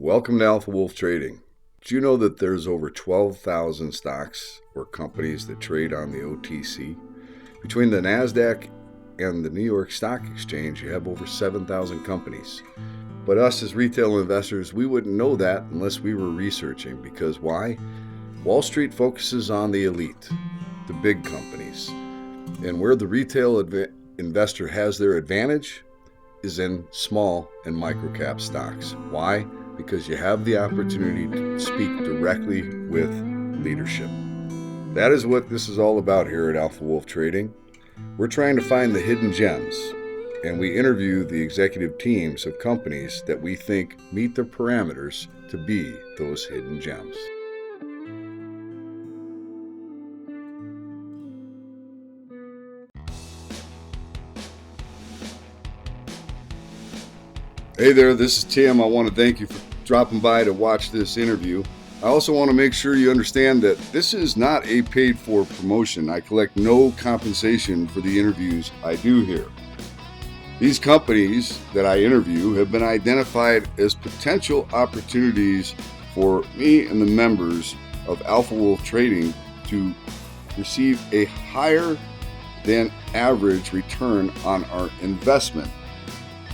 Welcome to Alpha Wolf Trading. Did you know that there's over 12,000 stocks or companies that trade on the OTC? Between the NASDAQ and the New York Stock Exchange, you have over 7,000 companies. But us as retail investors, we wouldn't know that unless we were researching. Because why? Wall Street focuses on the elite, the big companies. And where the retail investor has their advantage is in small and micro-cap stocks. Why? Because you have the opportunity to speak directly with leadership. That is what this is all about here at Alpha Wolf Trading. We're trying to find the hidden gems, and we interview the executive teams of companies that we think meet the parameters to be those hidden gems. Hey there, this is Tim. I want to thank you for dropping by to watch this interview. I also want to make sure you understand that this is not a paid-for promotion. I collect no compensation for the interviews I do here. These companies that I interview have been identified as potential opportunities for me and the members of Alpha Wolf Trading to receive a higher than average return on our investment.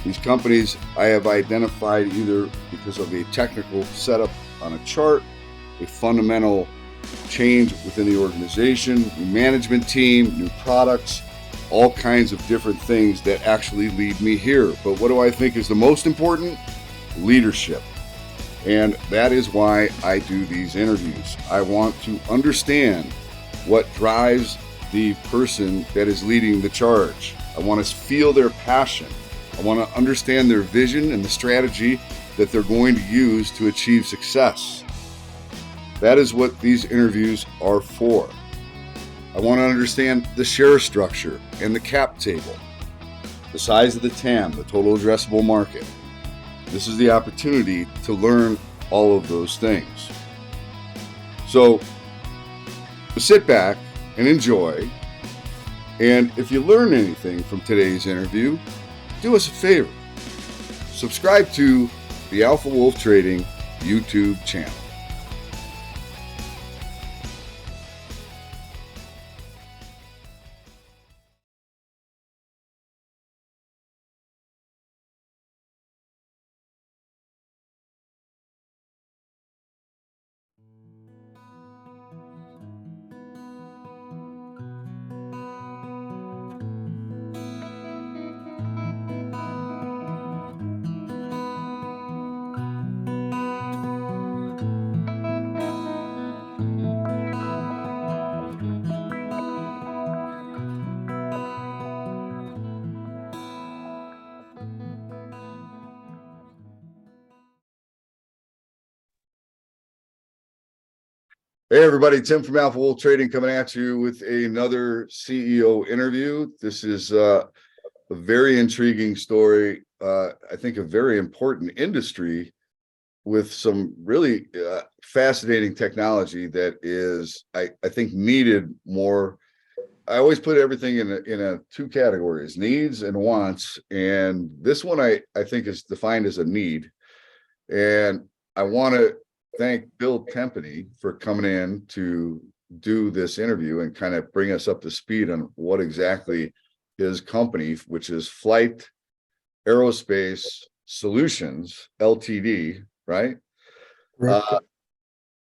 These companies I have identified either because of a technical setup on a chart, a fundamental change within the organization, new management team, new products, all kinds of different things that actually lead me here. But what do I think is the most important? Leadership. And that is why I do these interviews. I want to understand what drives the person that is leading the charge. I want to feel their passion. I want to understand their vision and the strategy that they're going to use to achieve success. That is what these interviews are for. I want to understand the share structure and the cap table, the size of the TAM, the total addressable market. This is the opportunity to learn all of those things. So sit back and enjoy. And if you learn anything from today's interview, do us a favor. Subscribe to the Alpha Wolf Trading YouTube channel. Hey everybody, Tim from Alpha Wolf Trading coming at you with another CEO interview. This is a very intriguing story. I think a very important industry with some really fascinating technology that is, I think, needed more. I always put everything in a two categories, needs and wants. And this one I think is defined as a need. And I want to thank Bill Tempany for coming in to do this interview and kind of bring us up to speed on what exactly his company, which is Flyht Aerospace Solutions, LTD, right? Right.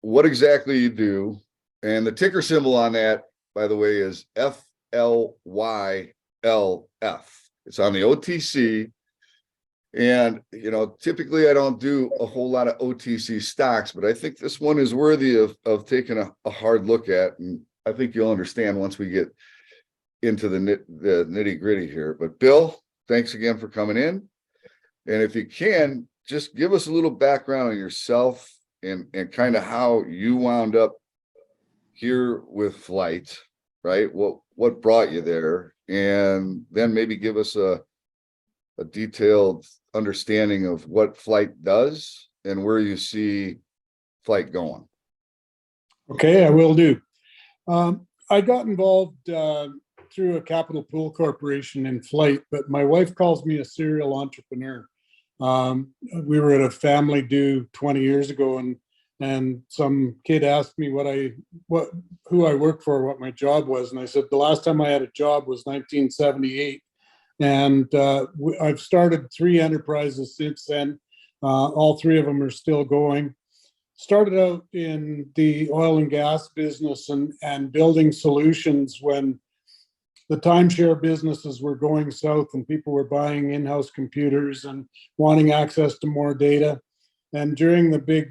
What exactly you do. And the ticker symbol on that, by the way, is FLYLF. It's on the OTC. And, typically I don't do a whole lot of OTC stocks, but I think this one is worthy of taking a hard look at. And I think you'll understand once we get into the nitty gritty here. But Bill, thanks again for coming in. And if you can, just give us a little background on yourself and kind of how you wound up here with Flyht, right? What brought you there? And then maybe give us a detailed understanding of what Flyht does and where you see Flyht going. Okay, I will do. I got involved through a capital pool corporation in Flyht, but my wife calls me a serial entrepreneur. We were at a family do 20 years ago, and some kid asked me who I worked for, what my job was, and I said the last time I had a job was 1978, and I've started 3 enterprises since then. All 3 of them are still going. Started out in the oil and gas business and building solutions when the timeshare businesses were going south and people were buying in-house computers and wanting access to more data. And during the big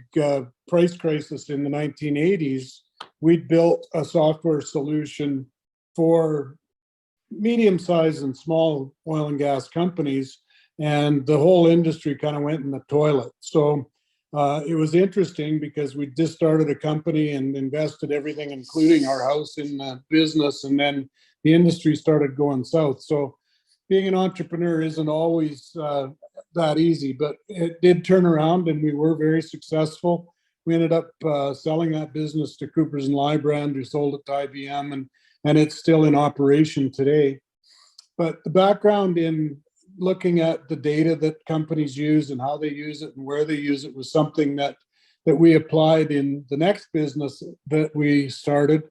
price crisis in the 1980s, we'd built a software solution for medium-sized and small oil and gas companies, and the whole industry kind of went in the toilet. So it was interesting because we just started a company and invested everything, including our house, in the business, and then the industry started going south. So being an entrepreneur isn't always that easy, but it did turn around and we were very successful. We ended up selling that business to Coopers & Lybrand, who sold it to IBM, and it's still in operation today. But the background in looking at the data that companies use and how they use it and where they use it was something that we applied in the next business that we started,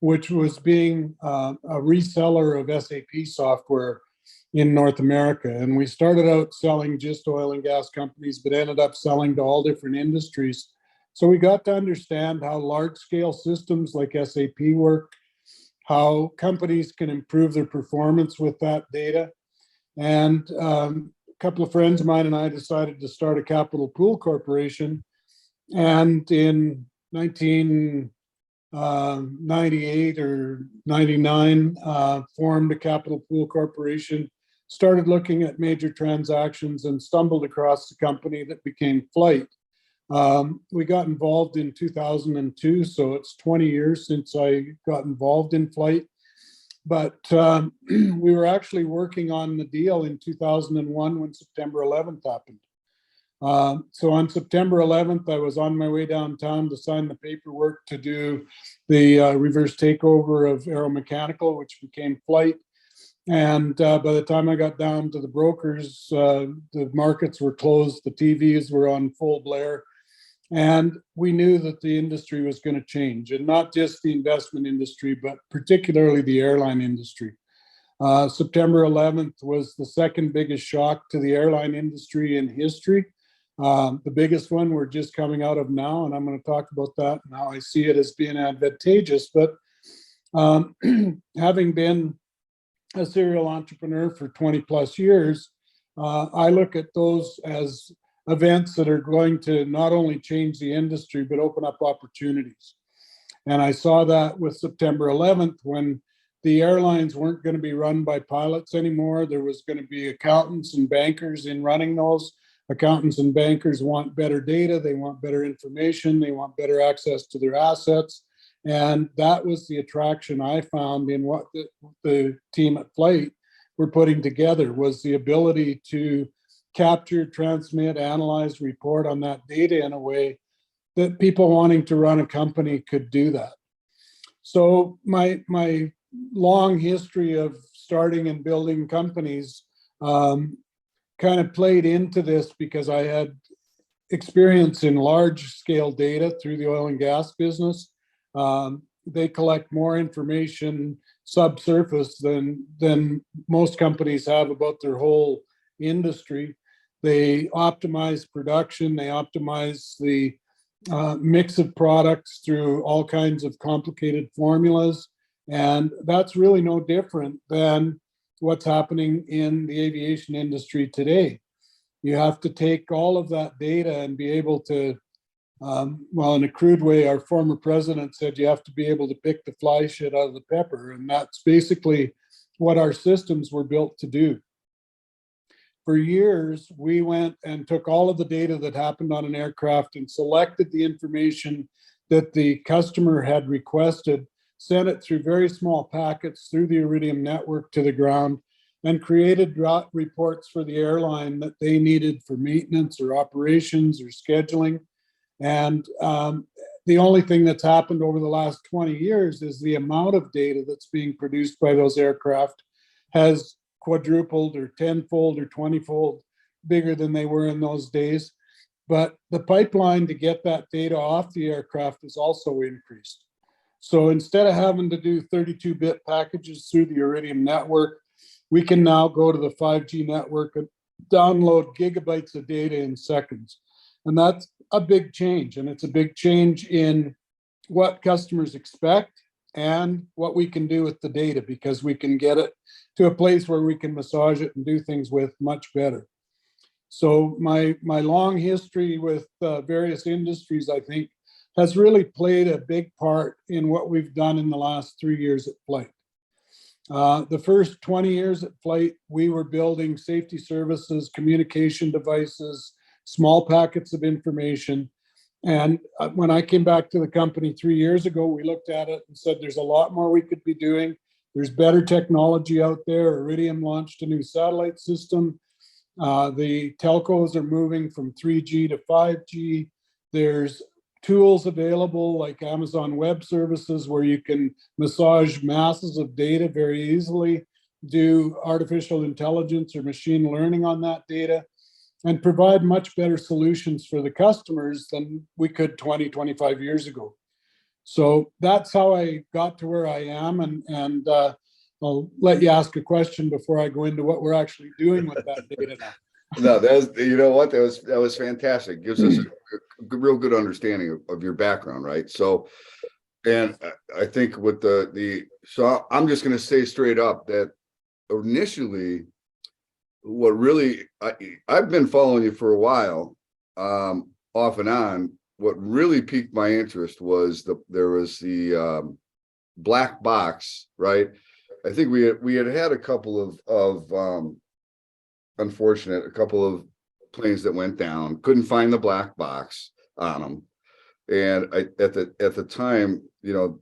which was being a reseller of SAP software in North America. And we started out selling just oil and gas companies, but ended up selling to all different industries. So we got to understand how large scale systems like SAP work, how companies can improve their performance with that data. And a couple of friends of mine and I decided to start a capital pool corporation. And in 1998 or 99, formed a capital pool corporation, started looking at major transactions, and stumbled across the company that became Flyht. We got involved in 2002, so it's 20 years since I got involved in Flyht. But we were actually working on the deal in 2001 when September 11th happened. So on September 11th, I was on my way downtown to sign the paperwork to do the reverse takeover of Aeromechanical, which became Flyht. And by the time I got down to the brokers, the markets were closed, the TVs were on full blare. And we knew that the industry was going to change, and not just the investment industry, but particularly the airline industry. September 11th was the second biggest shock to the airline industry in history. The biggest one we're just coming out of now, and I'm going to talk about that and how I see it as being advantageous. But having been a serial entrepreneur for 20 plus years, I look at those as events that are going to not only change the industry, but open up opportunities. And I saw that with September 11th, when the airlines weren't going to be run by pilots anymore. There was going to be accountants and bankers in running those. Accountants and bankers want better data. They want better information. They want better access to their assets. And that was the attraction I found in what the team at Flyht were putting together, was the ability to capture, transmit, analyze, report on that data in a way that people wanting to run a company could do that. So my long history of starting and building companies kind of played into this, because I had experience in large scale data through the oil and gas business. They collect more information subsurface than most companies have about their whole industry. They optimize production. They optimize the mix of products through all kinds of complicated formulas. And that's really no different than what's happening in the aviation industry today. You have to take all of that data and be able to, well, in a crude way, our former president said you have to be able to pick the fly shit out of the pepper. And that's basically what our systems were built to do. For years, we went and took all of the data that happened on an aircraft and selected the information that the customer had requested, sent it through very small packets through the Iridium network to the ground, and created reports for the airline that they needed for maintenance or operations or scheduling. And the only thing that's happened over the last 20 years is the amount of data that's being produced by those aircraft has quadrupled or tenfold or 20-fold bigger than they were in those days. But the pipeline to get that data off the aircraft has also increased. So instead of having to do 32-bit packages through the Iridium network, we can now go to the 5G network and download gigabytes of data in seconds. And that's a big change. And it's a big change in what customers expect and what we can do with the data, because we can get it to a place where we can massage it and do things with much better. So my long history with various industries, I think, has really played a big part in what we've done in the last 3 years at Flyht. The first 20 years at Flyht, we were building safety services, communication devices, small packets of information. And when I came back to the company 3 years ago, we looked at it and said, there's a lot more we could be doing. There's better technology out there. Iridium launched a new satellite system. The telcos are moving from 3G to 5G. There's tools available like Amazon Web Services where you can massage masses of data very easily, do artificial intelligence or machine learning on that data, and provide much better solutions for the customers than we could 20, 25 years ago. So that's how I got to where I am. And I'll let you ask a question before I go into what we're actually doing with that data now. No, that was, you know what, that was fantastic. Gives us a real good understanding of your background, right? So, and I think with so I'm just going to say straight up that initially, what really, I've been following you for a while, off and on. What really piqued my interest was there was the black box, right? I think we had a couple of unfortunate, a couple of planes that went down, couldn't find the black box on them. And at the time, you know,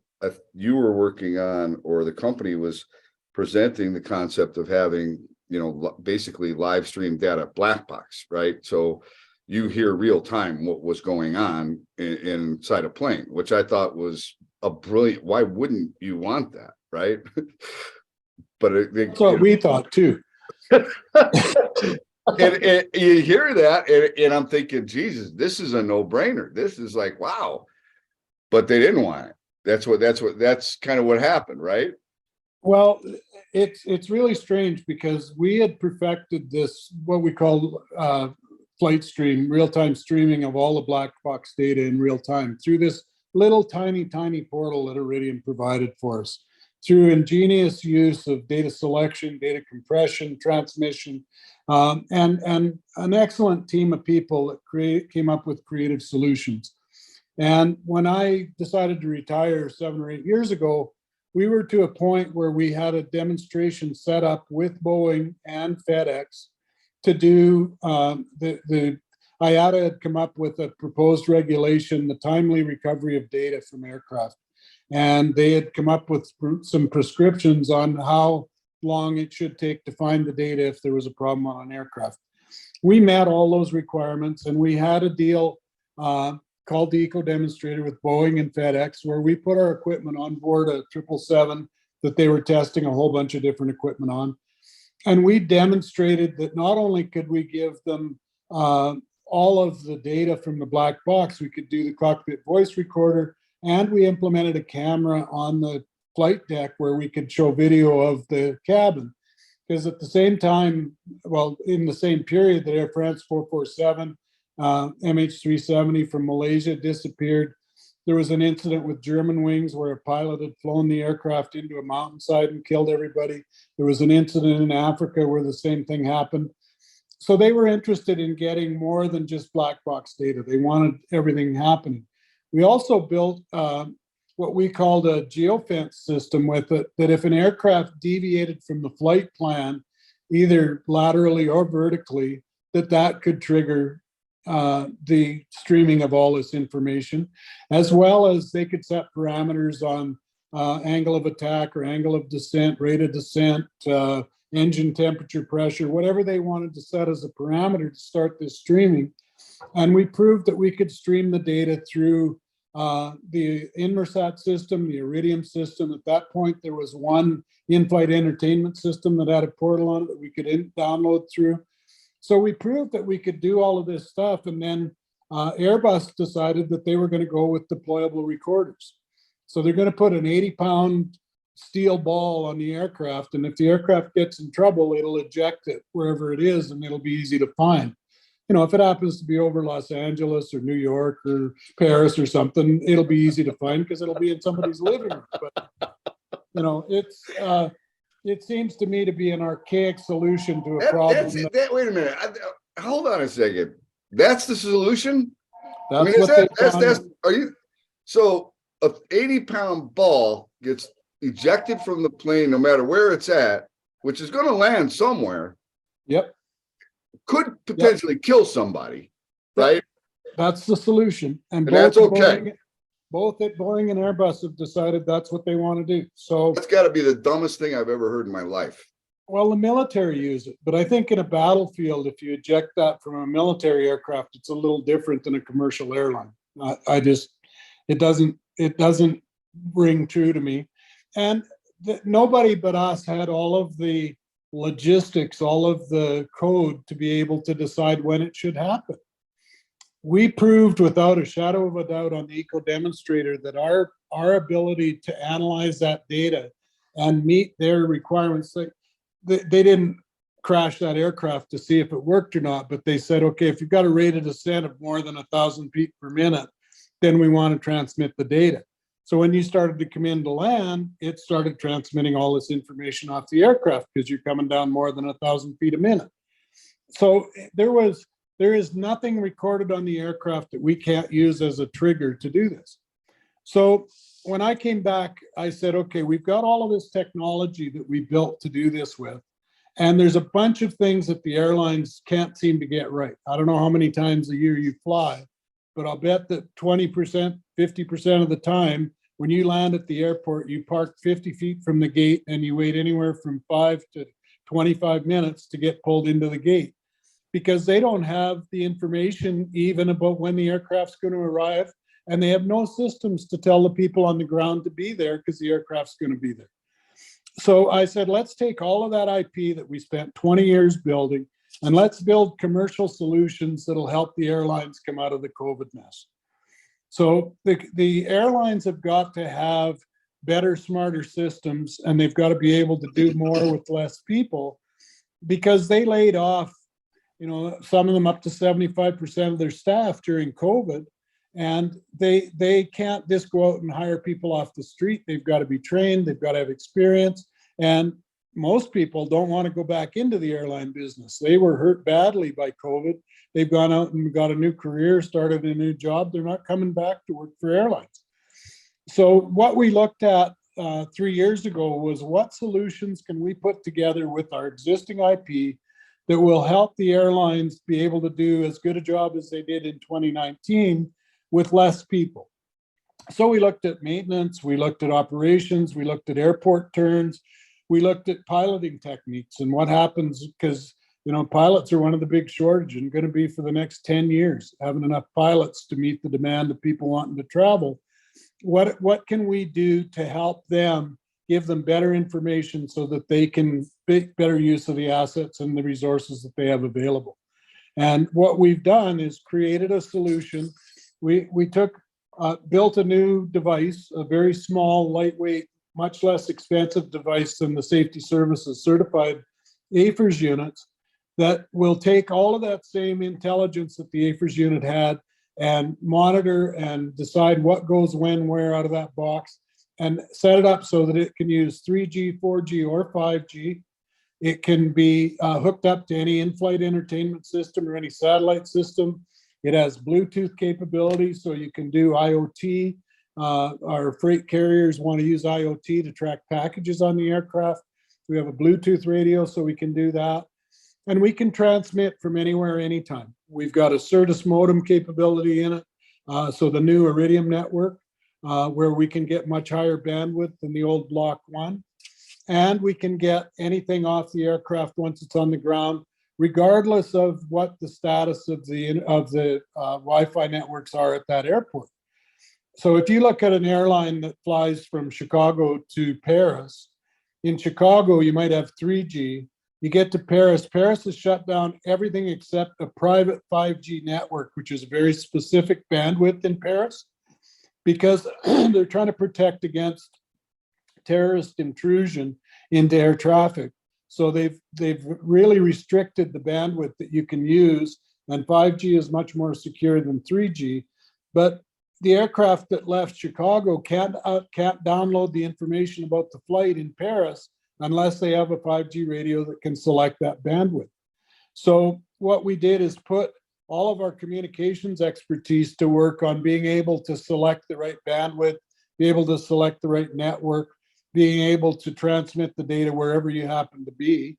you were working on, or the company was presenting the concept of having, you know, basically live stream data black box, right? So you hear real time what was going on inside a plane, which I thought was a brilliant, why wouldn't you want that, right? But that's what we thought too. and you hear that, and I'm thinking, Jesus, this is a no-brainer. This is like, wow. But they didn't want it. That's kind of what happened, right? Well, it's really strange because we had perfected this, what we call flight stream, real-time streaming of all the black box data in real time through this little tiny portal that Iridium provided for us, through ingenious use of data selection, data compression, transmission, and an excellent team of people that came up with creative solutions. And when I decided to retire 7 or 8 years ago, we were to a point where we had a demonstration set up with Boeing and FedEx to do the IATA had come up with a proposed regulation, the timely recovery of data from aircraft. And they had come up with some prescriptions on how long it should take to find the data if there was a problem on an aircraft. We met all those requirements, and we had a deal called the Eco Demonstrator with Boeing and FedEx, where we put our equipment on board a 777 that they were testing a whole bunch of different equipment on. And we demonstrated that not only could we give them all of the data from the black box, we could do the cockpit voice recorder, and we implemented a camera on the flight deck where we could show video of the cabin. Because at the same time, well, in the same period that Air France 447, MH370 from Malaysia disappeared, there was an incident with German wings where a pilot had flown the aircraft into a mountainside and killed everybody. There was an incident in Africa where the same thing happened. So they were interested in getting more than just black box data. They wanted everything happening. We also built what we called a geofence system with it, that if an aircraft deviated from the flight plan, either laterally or vertically, that could trigger the streaming of all this information, as well as they could set parameters on angle of attack or angle of descent, rate of descent, engine temperature, pressure, whatever they wanted to set as a parameter to start this streaming. And we proved that we could stream the data through the Inmarsat system, the Iridium system. At that point, there was one in-flight entertainment system that had a portal on it that we could download through. So we proved that we could do all of this stuff. And then Airbus decided that they were going to go with deployable recorders. So they're going to put an 80-pound steel ball on the aircraft. And if the aircraft gets in trouble, it'll eject it wherever it is, and it'll be easy to find. You know, if it happens to be over Los Angeles or New York or Paris or something, it'll be easy to find because it'll be in somebody's living room. But, you know, it seems to me to be an archaic solution to a problem. Wait a minute. Hold on a second. That's the solution? That's what are you, so a 80-pound ball gets ejected from the plane, no matter where it's at, which is going to land somewhere. Yep. Could potentially kill somebody, right? That's the solution. And that's okay. Both at Boeing and Airbus have decided that's what they want to do. So that's got to be the dumbest thing I've ever heard in my life. Well, the military use it, but I think in a battlefield, if you eject that from a military aircraft, it's a little different than a commercial airline. It doesn't ring true to me. And nobody but us had all of the logistics, all of the code to be able to decide when it should happen. We proved without a shadow of a doubt on the eco demonstrator that our ability to analyze that data and meet their requirements, they didn't crash that aircraft to see if it worked or not, but they said, okay, if you've got a rate of descent of more than 1,000 feet per minute, then we want to transmit the data. So when you started to come in to land, it started transmitting all this information off the aircraft because you're coming down more than 1,000 feet a minute. So there is nothing recorded on the aircraft that we can't use as a trigger to do this. So when I came back, I said, okay, we've got all of this technology that we built to do this with. And there's a bunch of things that the airlines can't seem to get right. I don't know how many times a year you fly, but I'll bet that 20%, 50% of the time, when you land at the airport, you park 50 feet from the gate and you wait anywhere from 5 to 25 minutes to get pulled into the gate because they don't have the information even about when the aircraft's going to arrive. And they have no systems to tell the people on the ground to be there because the aircraft's going to be there. So I said, let's take all of that IP that we spent 20 years building and let's build commercial solutions that'll help the airlines come out of the COVID mess. So the airlines have got to have better, smarter systems, and they've got to be able to do more with less people because they laid off, you know, some of them up to 75% of their staff during COVID. And they can't just go out and hire people off the street. They've got to be trained. They've got to have experience. And most people don't want to go back into the airline business. They were hurt badly by COVID. They've gone out and got a new career, started a new job. They're not coming back to work for airlines. So what we looked at 3 years ago was what solutions can we put together with our existing IP that will help the airlines be able to do as good a job as they did in 2019 with less people. So we looked at maintenance, we looked at operations, we looked at airport turns, we looked at piloting techniques and what happens because, you know, pilots are one of the big shortages and going to be for the next 10 years, having enough pilots to meet the demand of people wanting to travel. What can we do to help them, give them better information so that they can make better use of the assets and the resources that they have available? And what we've done is created a solution. We built a new device, a very small, lightweight, much less expensive device than the Safety Services certified AFIRS units that will take all of that same intelligence that the AFIRS unit had and monitor and decide what goes when, where out of that box and set it up so that it can use 3G, 4G, or 5G. It can be hooked up to any in-flight entertainment system or any satellite system. It has Bluetooth capability, so you can do IoT. Our freight carriers want to use IoT to track packages on the aircraft. We have a Bluetooth radio, so we can do that. And we can transmit from anywhere, anytime. We've got a Certus modem capability in it, so the new Iridium network, where we can get much higher bandwidth than the old Block 1. And we can get anything off the aircraft once it's on the ground, regardless of what the status of the Wi-Fi networks are at that airport. So if you look at an airline that flies from Chicago to Paris, in Chicago, you might have 3G, You get to Paris. Paris has shut down everything except a private 5G network, which is a very specific bandwidth in Paris, because they're trying to protect against terrorist intrusion into air traffic. So they've really restricted the bandwidth that you can use, and 5G is much more secure than 3G. But the aircraft that left Chicago can't download the information about the flight in Paris unless they have a 5G radio that can select that bandwidth. So what we did is put all of our communications expertise to work on being able to select the right bandwidth, be able to select the right network, being able to transmit the data wherever you happen to be,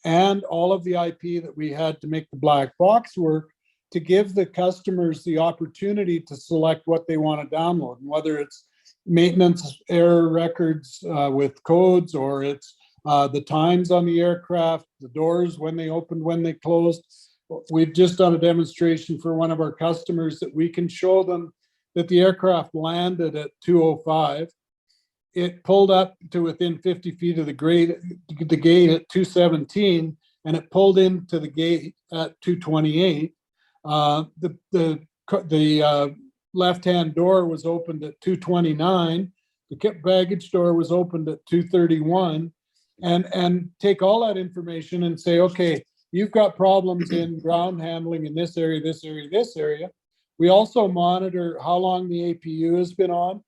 and all of the IP that we had to make the black box work to give the customers the opportunity to select what they want to download, and whether it's maintenance error records with codes, or it's the times on the aircraft, the doors, when they opened, when they closed. We've just done a demonstration for one of our customers that we can show them that the aircraft landed at 2:05. It pulled up to within 50 feet of the gate at 2:17, and it pulled into the gate at 2:28. The left-hand door was opened at 2:29. The baggage door was opened at 2:31, and take all that information and say, okay, you've got problems in ground handling in this area, this area, this area. We also monitor how long the APU has been on,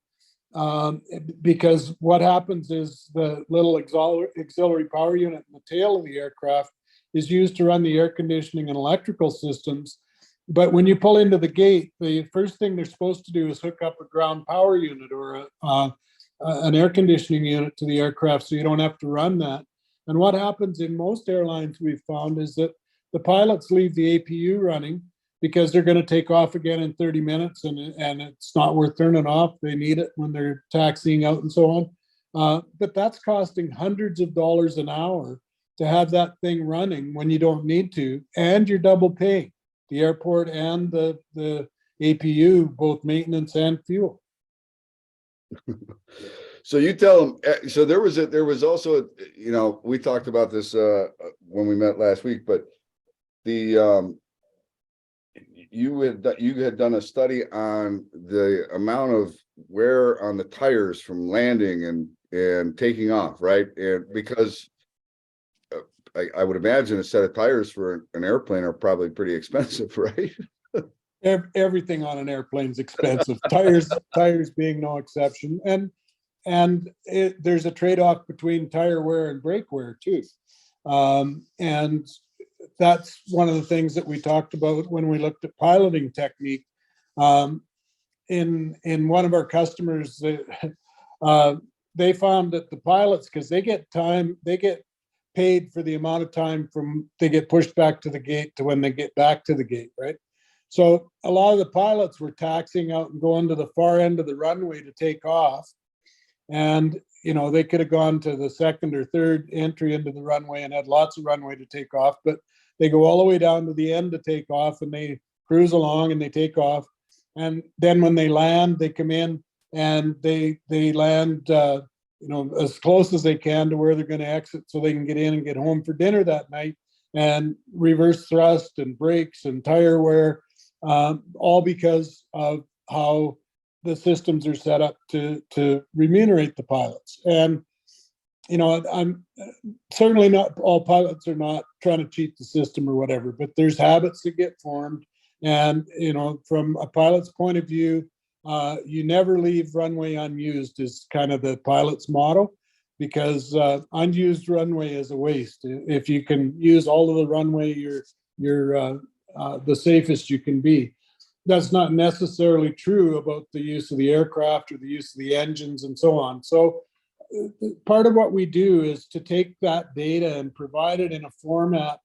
because what happens is the little auxiliary power unit in the tail of the aircraft is used to run the air conditioning and electrical systems. But when you pull into the gate, the first thing they're supposed to do is hook up a ground power unit or an air conditioning unit to the aircraft, so you don't have to run that. And what happens in most airlines we've found is that the pilots leave the APU running because they're going to take off again in 30 minutes, and it's not worth turning off. They need it when they're taxiing out and so on. But that's costing hundreds of dollars an hour to have that thing running when you don't need to, and you're double paying the airport and the APU, both maintenance and fuel. So you tell them. So there was also, we talked about this when we met last week, but the you had done a study on the amount of wear on the tires from landing and taking off, right? And because I would imagine a set of tires for an airplane are probably pretty expensive, right? Everything on an airplane is expensive. Tires being no exception. And there's a trade-off between tire wear and brake wear too. And that's one of the things that we talked about when we looked at piloting technique. In one of our customers, they found that the pilots, because they get paid for the amount of time from they get pushed back to the gate to when they get back to the gate, right? So a lot of the pilots were taxiing out and going to the far end of the runway to take off. And, they could have gone to the second or third entry into the runway and had lots of runway to take off, but they go all the way down to the end to take off, and they cruise along and they take off. And then when they land, they come in and they land, as close as they can to where they're going to exit so they can get in and get home for dinner that night. And reverse thrust and brakes and tire wear, all because of how the systems are set up to remunerate the pilots. And, I'm certainly not all pilots are not trying to cheat the system or whatever, but there's habits that get formed. And, from a pilot's point of view, you never leave runway unused is kind of the pilot's motto, because unused runway is a waste. If you can use all of the runway, you're the safest you can be. That's not necessarily true about the use of the aircraft or the use of the engines and so on. So part of what we do is to take that data and provide it in a format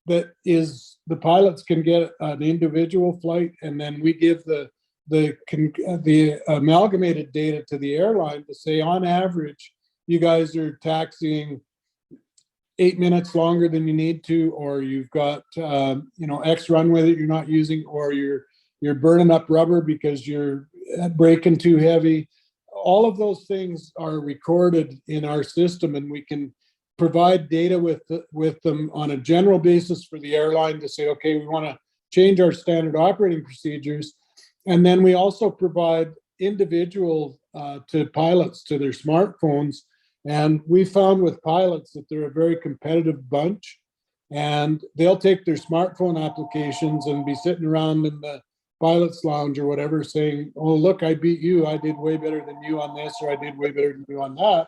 that is the pilots can get an individual flight, and then we give the amalgamated data to the airline to say, on average, you guys are taxiing 8 minutes longer than you need to, or you've got X runway that you're not using, or you're burning up rubber because you're braking too heavy. All of those things are recorded in our system, and we can provide data with them on a general basis for the airline to say, okay, we want to change our standard operating procedures. And then we also provide individual to pilots to their smartphones. And we found with pilots that they're a very competitive bunch, and they'll take their smartphone applications and be sitting around in the pilot's lounge or whatever saying, oh, look, I beat you. I did way better than you on this, or I did way better than you on that.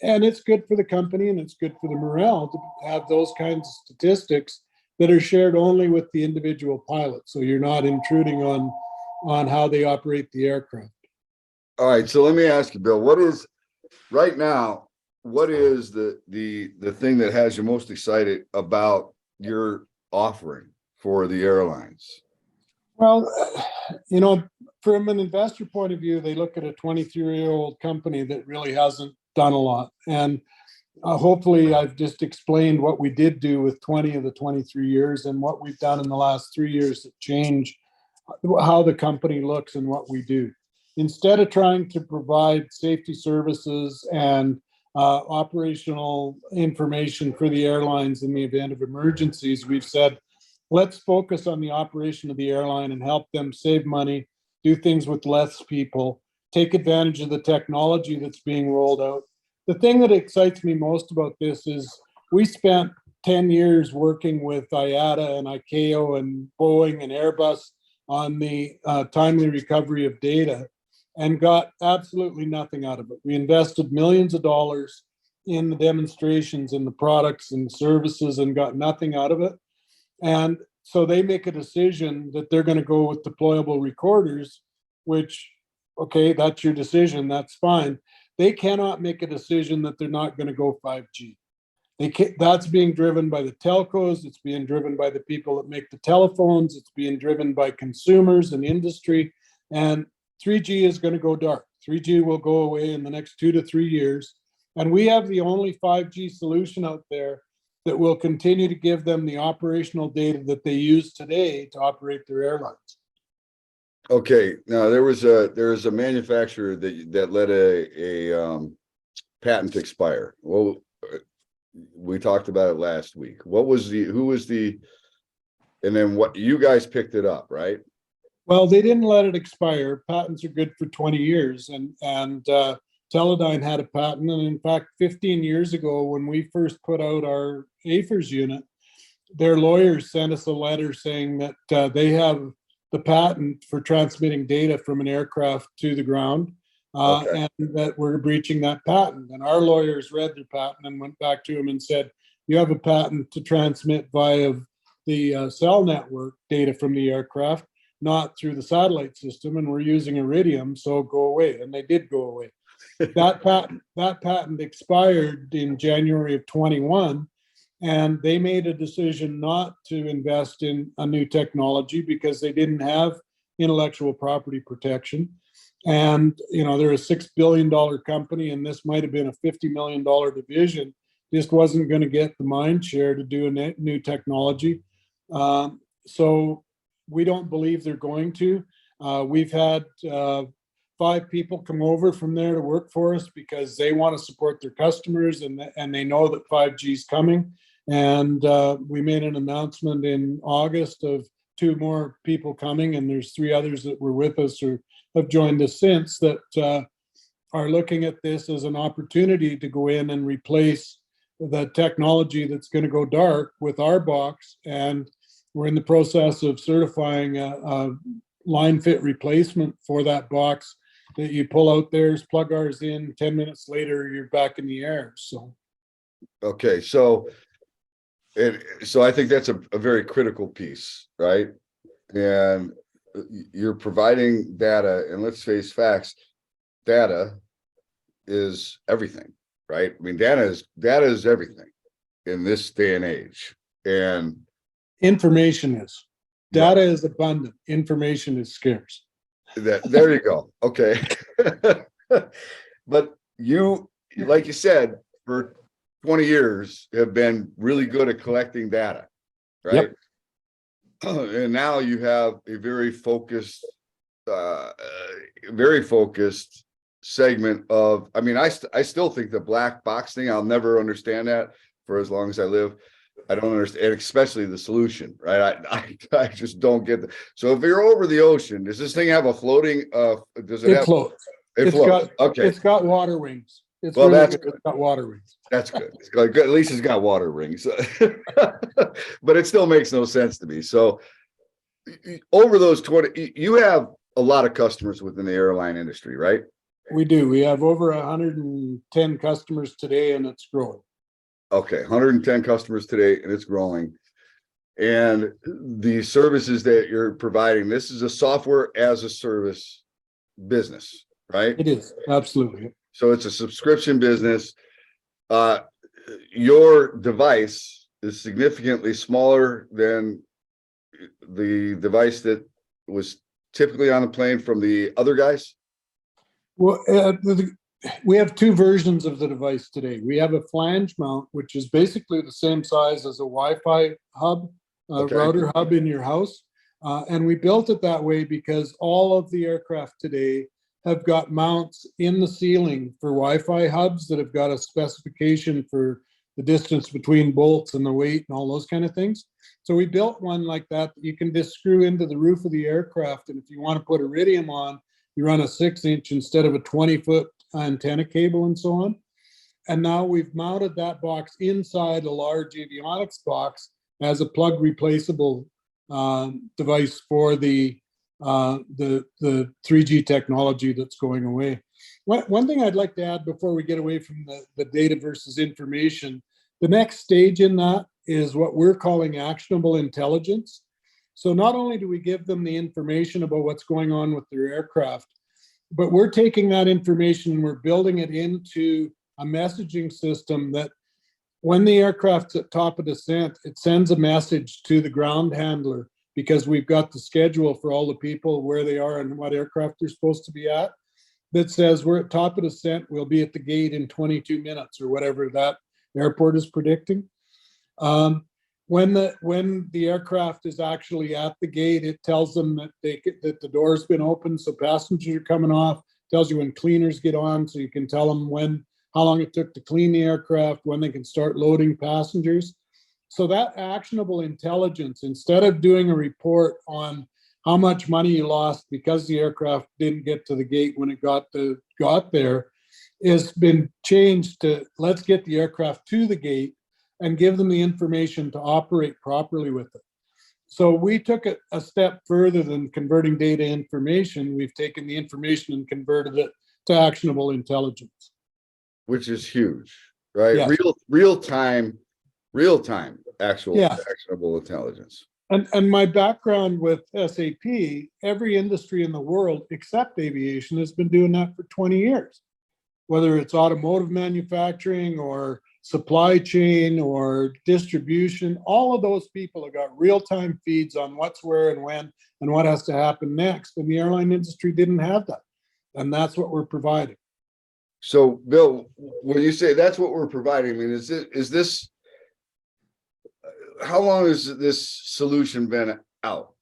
And it's good for the company and it's good for the morale to have those kinds of statistics that are shared only with the individual pilot. So you're not intruding on how they operate the aircraft. All right. So let me ask you, Bill, what is right now, what is the thing that has you most excited about your offering for the airlines? Well, you know, from an investor point of view, they look at a 23-year-old company that really hasn't done a lot. And hopefully I've just explained what we did do with 20 of the 23 years and what we've done in the last 3 years that change how the company looks and what we do. Instead of trying to provide safety services and operational information for the airlines in the event of emergencies, we've said, let's focus on the operation of the airline and help them save money, do things with less people, take advantage of the technology that's being rolled out. The thing that excites me most about this is we spent 10 years working with IATA and ICAO and Boeing and Airbus on the timely recovery of data and got absolutely nothing out of it. We invested millions of dollars in the demonstrations and the products and services and got nothing out of it. And so they make a decision that they're going to go with deployable recorders, which, okay, that's your decision, that's fine. They cannot make a decision that they're not going to go 5G. That's being driven by the telcos, it's being driven by the people that make the telephones, it's being driven by consumers and industry, and 3G is going to go dark. 3G will go away in the next 2 to 3 years, and we have the only 5G solution out there that will continue to give them the operational data that they use today to operate their airlines. Okay, now there was a manufacturer that let a patent expire. Well, we talked about it last week. Who was the, and then what, you guys picked it up, right? Well, they didn't let it expire. Patents are good for 20 years, and Teledyne had a patent. And in fact, 15 years ago, when we first put out our AFIRS unit, their lawyers sent us a letter saying that they have the patent for transmitting data from an aircraft to the ground, and that we're breaching that patent. And our lawyers read their patent and went back to them and said, you have a patent to transmit via the cell network data from the aircraft, not through the satellite system, and we're using Iridium, so go away. And they did go away. That patent expired in January of 21, and they made a decision not to invest in a new technology because they didn't have intellectual property protection. And you know, they're a $6 billion company, and this might have been a $50 million division. Just wasn't going to get the mind share to do a new technology. So we don't believe they're going to. We've had 5 people come over from there to work for us because they want to support their customers, and they know that 5G is coming. And we made an announcement in August of 2 more people coming, and there's 3 others that were with us or have joined us since that are looking at this as an opportunity to go in and replace the technology that's going to go dark with our box. And we're in the process of certifying a line fit replacement for that box that you pull out theirs, plug ours in, 10 minutes later, you're back in the air. So, okay. So I think that's a very critical piece, right? And you're providing data, and let's face facts, data is everything, right? I mean, data is everything in this day and age. And information is. Data is abundant. Information is scarce. There you go. Okay. But you, like you said, for 20 years have been really good at collecting data, right? Yep. And now you have a very focused segment of, I mean, I still think the black box thing, I'll never understand that for as long as I live. I don't understand, especially the solution, right? I just don't get the, so if you're over the ocean, does this thing have a floating, does it It have, floats. it It's floats? got, Okay. it's got water wings. It's Well, really that's good. It's got water wings. That's good. It's got, at least it's got water rings, but it still makes no sense to me. So over those 20, you have a lot of customers within the airline industry, right? We do. We have over 110 customers today, and it's growing. Okay, 110 customers today, and it's growing. And the services that you're providing, this is a software as a service business, right? It is, absolutely. So it's a subscription business. Your device is significantly smaller than the device that was typically on the plane from the other guys. Well, we have two versions of the device today. We have a flange mount, which is basically the same size as a Wi-Fi hub, Okay. router hub in your house. And we built it that way because all of the aircraft today have got mounts in the ceiling for Wi-Fi hubs that have got a specification for the distance between bolts and the weight and all those kind of things. So we built one like that you can just screw into the roof of the aircraft. And if you want to put iridium on, you run a 6-inch instead of a 20-foot antenna cable and so on. And now we've mounted that box inside a large avionics box as a plug replaceable device for the 3G technology that's going away. One thing I'd like to add before we get away from the data versus information, the next stage in that is what we're calling actionable intelligence. So not only do we give them the information about what's going on with their aircraft, but we're taking that information and we're building it into a messaging system that when the aircraft's at top of descent, it sends a message to the ground handler because we've got the schedule for all the people, where they are and what aircraft they're supposed to be at, that says we're at top of descent, we'll be at the gate in 22 minutes or whatever that airport is predicting. When the aircraft is actually at the gate, it tells them that that the door's been opened, so passengers are coming off. Tells you when cleaners get on, so you can tell them how long it took to clean the aircraft, when they can start loading passengers. So that actionable intelligence, instead of doing a report on how much money you lost because the aircraft didn't get to the gate when it got there, has been changed to let's get the aircraft to the gate and give them the information to operate properly with it. So we took it a step further than converting data information. We've taken the information and converted it to actionable intelligence. Which is huge, right? Yes. Real time actual Yes. actionable intelligence. And my background with SAP, every industry in the world except aviation has been doing that for 20 years. Whether it's automotive manufacturing or supply chain or distribution, all of those people have got real-time feeds on what's where and when and what has to happen next. And the airline industry didn't have that. And that's what we're providing. So, Bill, when you say that's what we're providing, I mean, is this how long has this solution been out?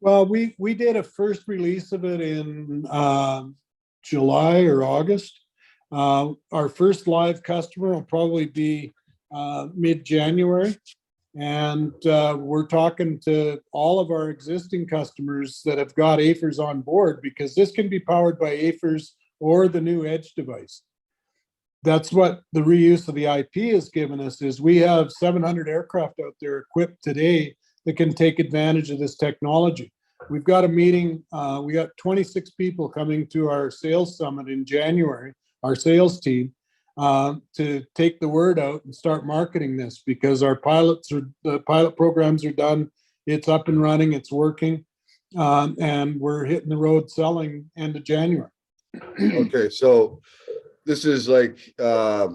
Well, we did a first release of it in July or August. Our first live customer will probably be mid-January. And we're talking to all of our existing customers that have got AFIRS on board, because this can be powered by AFIRS or the new Edge device. That's what the reuse of the IP has given us, is we have 700 aircraft out there equipped today that can take advantage of this technology. We've got a meeting, we got 26 people coming to our sales summit in January, our sales team, to take the word out and start marketing this, because the pilot programs are done, it's up and running, it's working, and we're hitting the road selling end of January. Okay, so this is like, I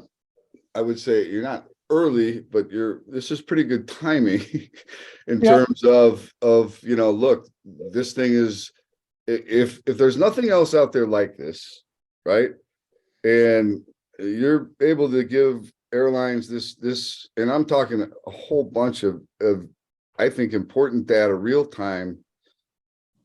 would say you're not early, but this is pretty good timing in terms of, look, this thing is, if there's nothing else out there like this, right? And you're able to give airlines this, and I'm talking a whole bunch of I think important data real time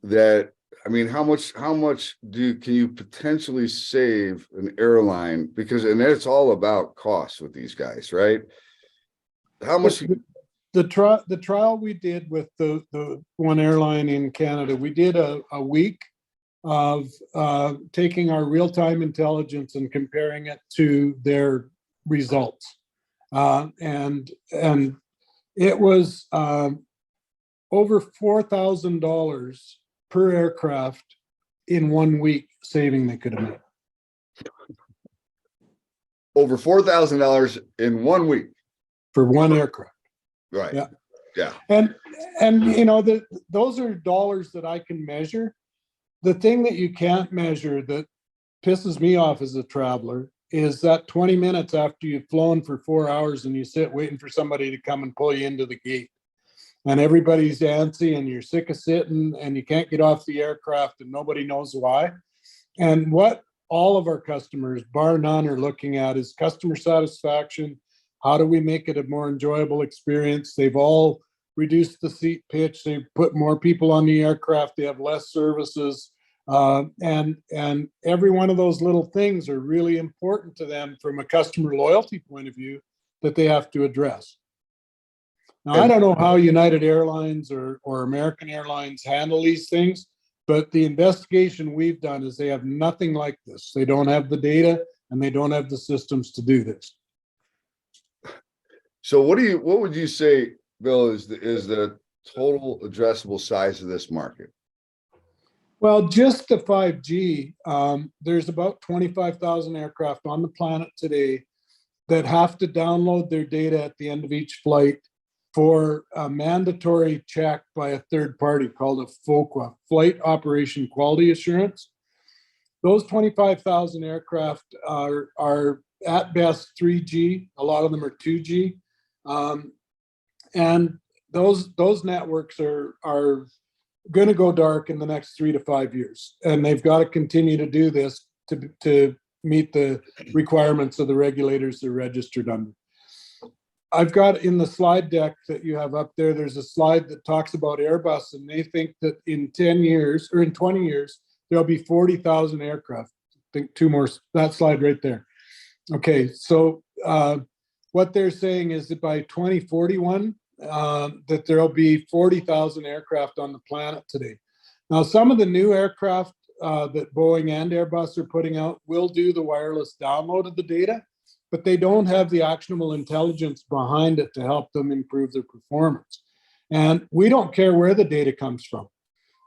that I mean, how much can you potentially save an airline? Because, and it's all about cost with these guys, right? How much? The trial we did with the one airline in Canada, we did a week of taking our real-time intelligence and comparing it to their results. And it was over $4,000 per aircraft in 1 week saving they could have made. Over $4,000 in 1 week for one aircraft. Right. Yeah. Yeah. And you know, those are dollars that I can measure. The thing that you can't measure that pisses me off as a traveler is that 20 minutes after you've flown for 4 hours and you sit waiting for somebody to come and pull you into the gate. And everybody's antsy and you're sick of sitting and you can't get off the aircraft and nobody knows why. And what all of our customers, bar none, are looking at is customer satisfaction. How do we make it a more enjoyable experience? They've all reduced the seat pitch. They've put more people on the aircraft. They have less services. And every one of those little things are really important to them from a customer loyalty point of view that they have to address. Now, I don't know how United Airlines or American Airlines handle these things, but the investigation we've done is they have nothing like this. They don't have the data and they don't have the systems to do this. So what would you say, Bill, is the total addressable size of this market? Well, just the 5G, there's about 25,000 aircraft on the planet today that have to download their data at the end of each flight for a mandatory check by a third party called a FOQA, Flight Operation Quality Assurance. Those 25,000 aircraft are at best 3G. A lot of them are 2G. And those networks are going to go dark in the next 3 to 5 years. And they've got to continue to do this to meet the requirements of the regulators they're registered under. I've got in the slide deck that you have up there, there's a slide that talks about Airbus, and they think that in 10 years or in 20 years, there'll be 40,000 aircraft. I think two more, that slide right there. Okay, so what they're saying is that by 2041, that there'll be 40,000 aircraft on the planet today. Now, some of the new aircraft that Boeing and Airbus are putting out will do the wireless download of the data, but they don't have the actionable intelligence behind it to help them improve their performance. And we don't care where the data comes from.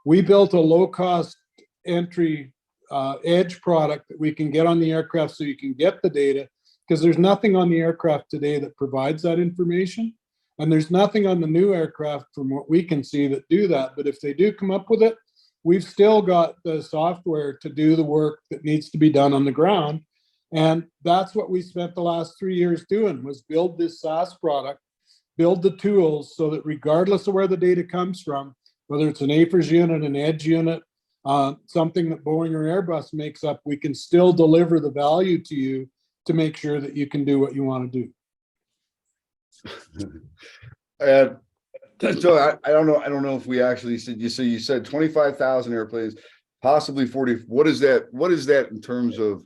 We built a low-cost entry edge product that we can get on the aircraft so you can get the data, because there's nothing on the aircraft today that provides that information. And there's nothing on the new aircraft from what we can see that do that. But if they do come up with it, we've still got the software to do the work that needs to be done on the ground. And that's what we spent the last 3 years doing, was build this SaaS product, build the tools so that regardless of where the data comes from, whether it's an AFIRS unit, an Edge unit, something that Boeing or Airbus makes up, we can still deliver the value to you to make sure that you can do what you want to do. And so I don't know if we actually said, you said 25,000 airplanes, possibly 40. What is that in terms of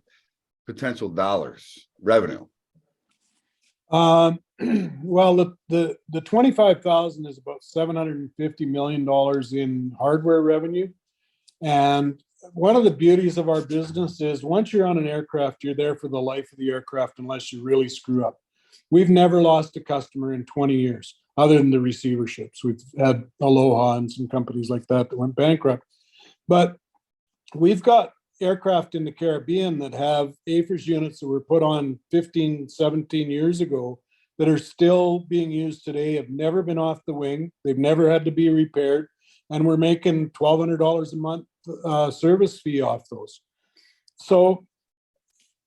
potential dollars revenue? Well, the 25,000 is about $750 million in hardware revenue. And one of the beauties of our business is once you're on an aircraft, you're there for the life of the aircraft unless you really screw up. We've never lost a customer in 20 years, other than the receiverships. We've had Aloha and some companies like that went bankrupt. But we've got aircraft in the Caribbean that have AFIRS units that were put on 15, 17 years ago that are still being used today, have never been off the wing. They've never had to be repaired. And we're making $1,200 a month service fee off those. So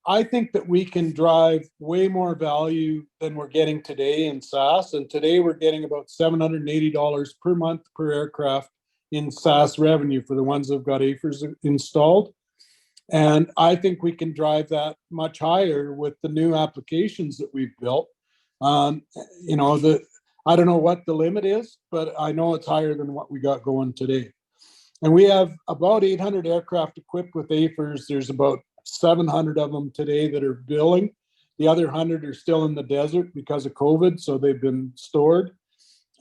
I think that we can drive way more value than we're getting today in SaaS. And today we're getting about $780 per month per aircraft in SaaS revenue for the ones that have got AFIRS installed. And I think we can drive that much higher with the new applications that we've built. You know, I don't know what the limit is, but I know it's higher than what we got going today. And we have about 800 aircraft equipped with AFIRS. There's about 700 of them today that are billing. The other 100 are still in the desert because of COVID, so they've been stored.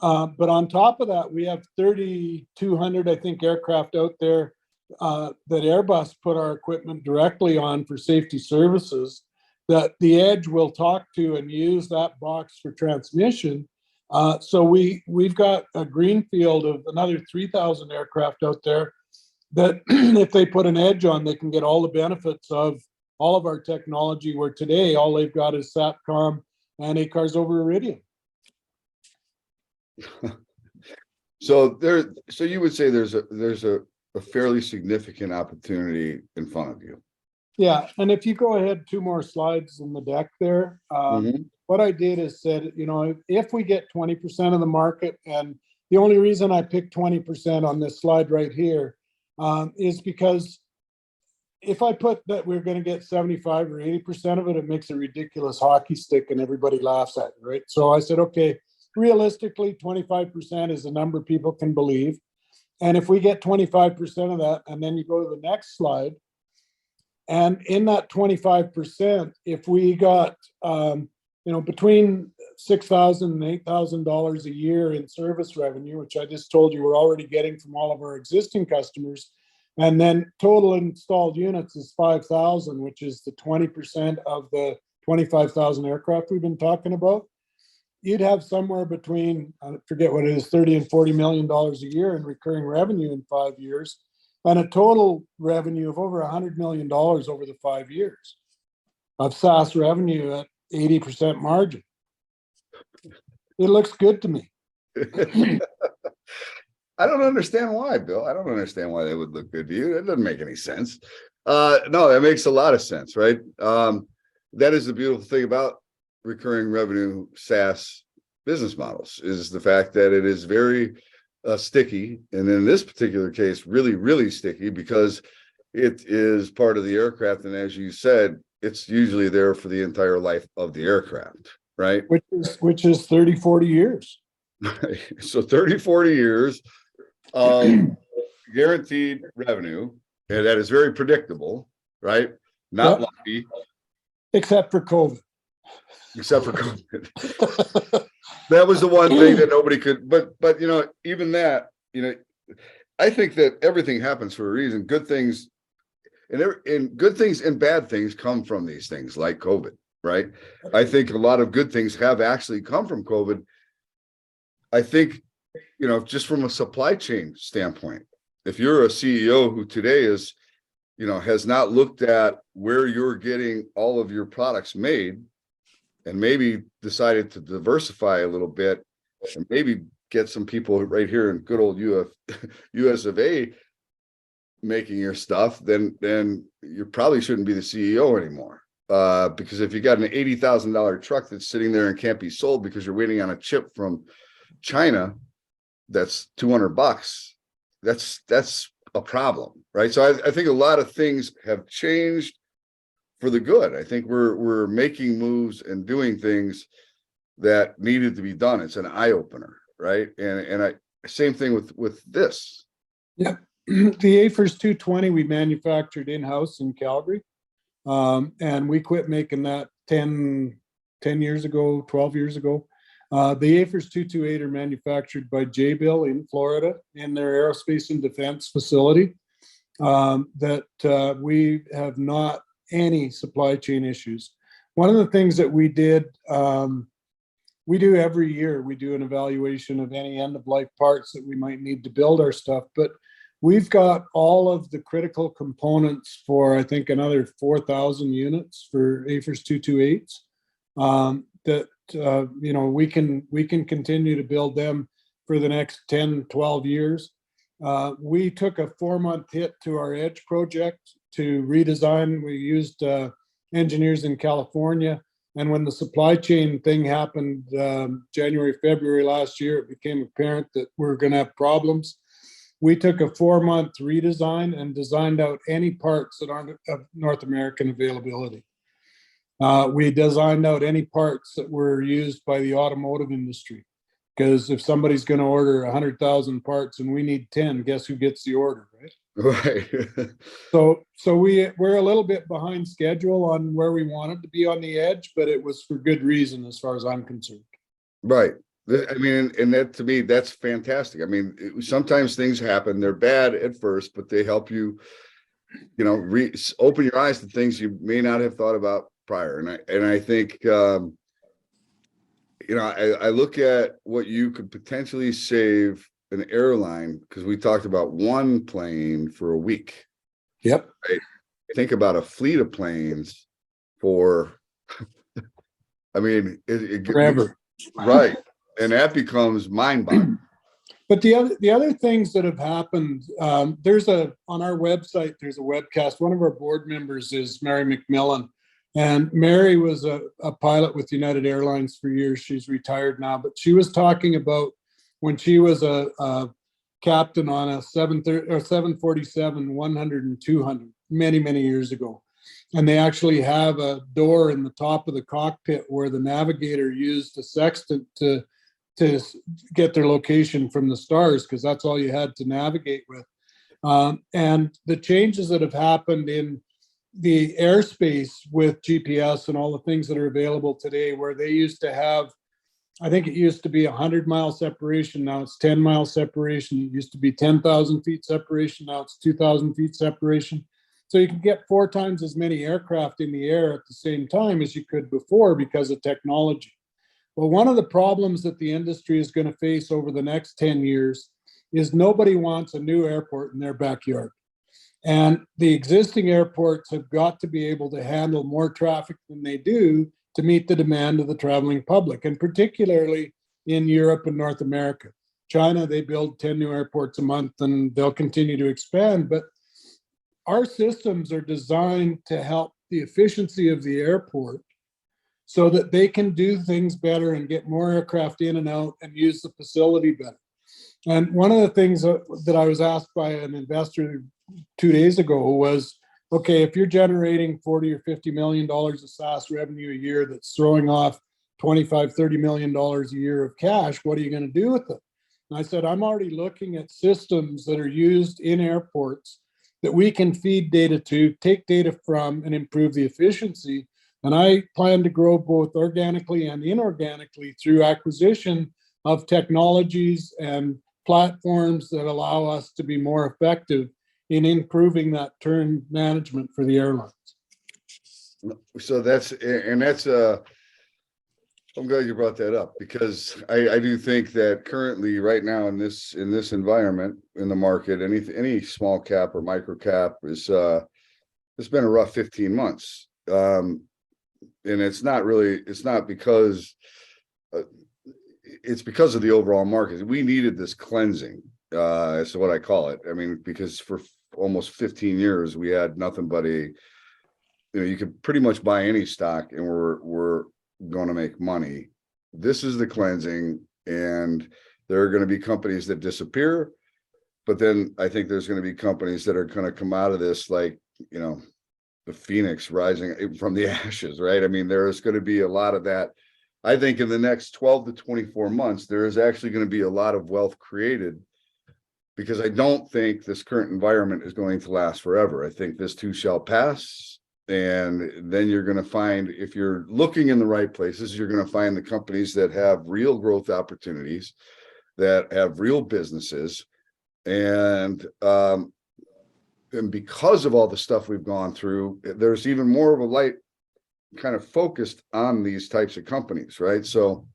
But on top of that, we have 3,200, I think, aircraft out there that Airbus put our equipment directly on for safety services that the Edge will talk to and use that box for transmission. So we've got a greenfield of another 3,000 aircraft out there that if they put an Edge on, they can get all the benefits of all of our technology, where today all they've got is SATCOM and ACARS over Iridium. So you would say there's a fairly significant opportunity in front of you. Yeah, and if you go ahead 2 more slides in the deck there, what I did is said, if we get 20% of the market, and the only reason I picked 20% on this slide right here is because if I put that we're going to get 75 or 80% of it, it makes a ridiculous hockey stick and everybody laughs at it, right? So I said, okay, realistically, 25% is a number people can believe. And if we get 25% of that, and then you go to the next slide, and in that 25%, if we got, between $6,000 and $8,000 a year in service revenue, which I just told you we're already getting from all of our existing customers, and then total installed units is 5,000, which is the 20% of the 25,000 aircraft we've been talking about. You'd have somewhere between, I forget what it is, $30 and $40 million a year in recurring revenue in 5 years, and a total revenue of over $100 million over the 5 years of SaaS revenue at 80% margin. It looks good to me. I don't understand why, Bill. I don't understand why they would look good to you. That doesn't make any sense. No, that makes a lot of sense, right? That is the beautiful thing about recurring revenue SaaS business models, is the fact that it is very sticky, and in this particular case, really, really sticky, because it is part of the aircraft, and as you said, it's usually there for the entire life of the aircraft, right? Which is 30, 40 years. Right. So 30, 40 years guaranteed revenue, and that is very predictable, right? Not lucky. Except for COVID. Except for COVID. That was the one thing that nobody could, but even that, I think that everything happens for a reason. Good things and good things and bad things come from these things like COVID, right? I think a lot of good things have actually come from COVID. I think, just from a supply chain standpoint, if you're a CEO who today is, has not looked at where you're getting all of your products made, and maybe decided to diversify a little bit, and maybe get some people right here in good old US of A making your stuff, then you probably shouldn't be the CEO anymore. Because if you got an $80,000 truck that's sitting there and can't be sold because you're waiting on a chip from China, that's $200. That's a problem, right? So I think a lot of things have changed for the good. I think we're making moves and doing things that needed to be done. It's an eye opener, right? And same thing with this. Yeah, the AFIRS 220 we manufactured in-house in Calgary, and we quit making that 10 years ago, 12 years ago. The AFIRS 228 are manufactured by Bill in Florida in their aerospace and defense facility. That we have not any supply chain issues. One of the things that we did, we do every year, we do an evaluation of any end-of-life parts that we might need to build our stuff, but we've got all of the critical components for, I think, another 4,000 units for AFIRS 228s that we can continue to build them for the next 10, 12 years. We took a 4-month hit to our Edge project to redesign. We used engineers in California, and when the supply chain thing happened January, February last year, it became apparent that we're going to have problems. We took a 4-month redesign and designed out any parts that aren't of North American availability. We designed out any parts that were used by the automotive industry. Because if somebody's going to order 100,000 parts and we need 10, guess who gets the order, right? Right. So we're a little bit behind schedule on where we wanted to be on the edge, but it was for good reason as far as I'm concerned. Right. I mean, and that to me, that's fantastic. I mean, sometimes things happen, they're bad at first, but they help you, open your eyes to things you may not have thought about prior. And I think, I look at what you could potentially save an airline, because we talked about one plane for a week. Yep. Right? Think about a fleet of planes for, I mean, Forever. Right. And that becomes mind-boggling. But the other things that have happened, on our website, there's a webcast. One of our board members is Mary McMillan. And Mary was a pilot with United Airlines for years. She's retired now, but she was talking about when she was a captain on a 747 100 and 200 many, many years ago. And they actually have a door in the top of the cockpit where the navigator used a sextant to get their location from the stars, because that's all you had to navigate with. And the changes that have happened in the airspace with GPS and all the things that are available today, where they used to have, I think it used to be 100-mile separation. Now it's 10-mile separation. It used to be 10,000 feet separation. Now it's 2,000 feet separation. So you can get 4 times as many aircraft in the air at the same time as you could before because of technology. Well, one of the problems that the industry is going to face over the next 10 years is nobody wants a new airport in their backyard. And the existing airports have got to be able to handle more traffic than they do to meet the demand of the traveling public, and particularly in Europe and North America. China, they build 10 new airports a month and they'll continue to expand. But our systems are designed to help the efficiency of the airport so that they can do things better and get more aircraft in and out and use the facility better. And one of the things that I was asked by an investor 2 days ago was, okay, if you're generating 40 or $50 million of SaaS revenue a year that's throwing off $25-30 million a year of cash, what are you going to do with it? And I said, I'm already looking at systems that are used in airports that we can feed data to, take data from, and improve the efficiency. And I plan to grow both organically and inorganically through acquisition of technologies and platforms that allow us to be more effective in improving that turn management for the airlines. So I'm glad you brought that up, because I do think that currently, right now, in this environment in the market, any small cap or micro cap is it's been a rough 15 months. And it's not because it's because of the overall market. We needed this cleansing. That's what I call it. I mean, because for almost 15 years, we had nothing but you could pretty much buy any stock and we're going to make money. This is the cleansing, and there are going to be companies that disappear, but then I think there's going to be companies that are going to come out of this like, the phoenix rising from the ashes, right? I mean, there is going to be a lot of that. I think in the next 12 to 24 months, there is actually going to be a lot of wealth created, because I don't think this current environment is going to last forever. I think this too shall pass. And then you're going to find, if you're looking in the right places, you're going to find the companies that have real growth opportunities, that have real businesses. And because of all the stuff we've gone through, there's even more of a light kind of focused on these types of companies, right? So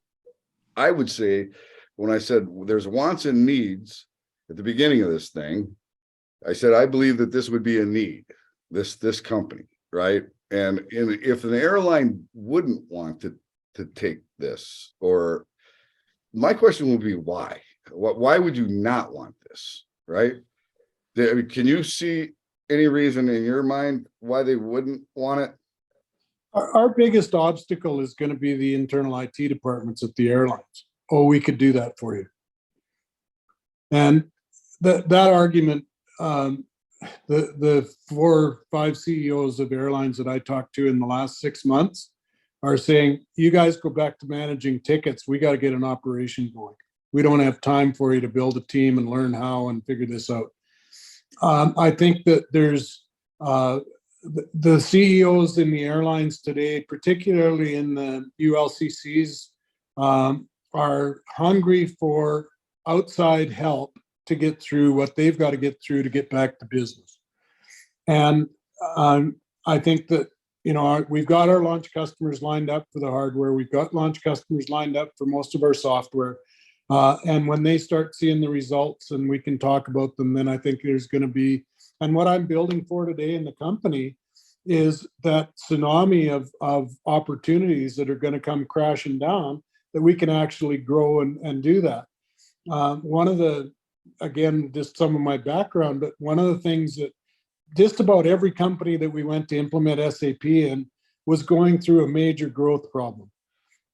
I would say, when I said there's wants and needs at the beginning of this thing, I said I believe that this would be a need, this company, right? And if an airline wouldn't want to take this, or my question would be why? Why would you not want this, right? Can you see any reason in your mind why they wouldn't want it? Our biggest obstacle is going to be the internal IT departments at the airlines. Oh, we could do that for you. And that argument, the 4 or 5 CEOs of airlines that I talked to in the last 6 months are saying, you guys go back to managing tickets. We got to get an operation going. we don't have time for you to build a team and learn how and figure this out. I think that there's the CEOs in the airlines today, particularly in the ULCCs, are hungry for outside help to get through what they've got to get through to get back to business. And I think that, we've got our launch customers lined up for the hardware. We've got launch customers lined up for most of our software. And when they start seeing the results and we can talk about them, then I think there's going to be, and what I'm building for today in the company is that tsunami of opportunities that are going to come crashing down, that we can actually grow and do that. One of the, again, just some of my background, but one of the things that just about every company that we went to implement SAP in was going through a major growth problem.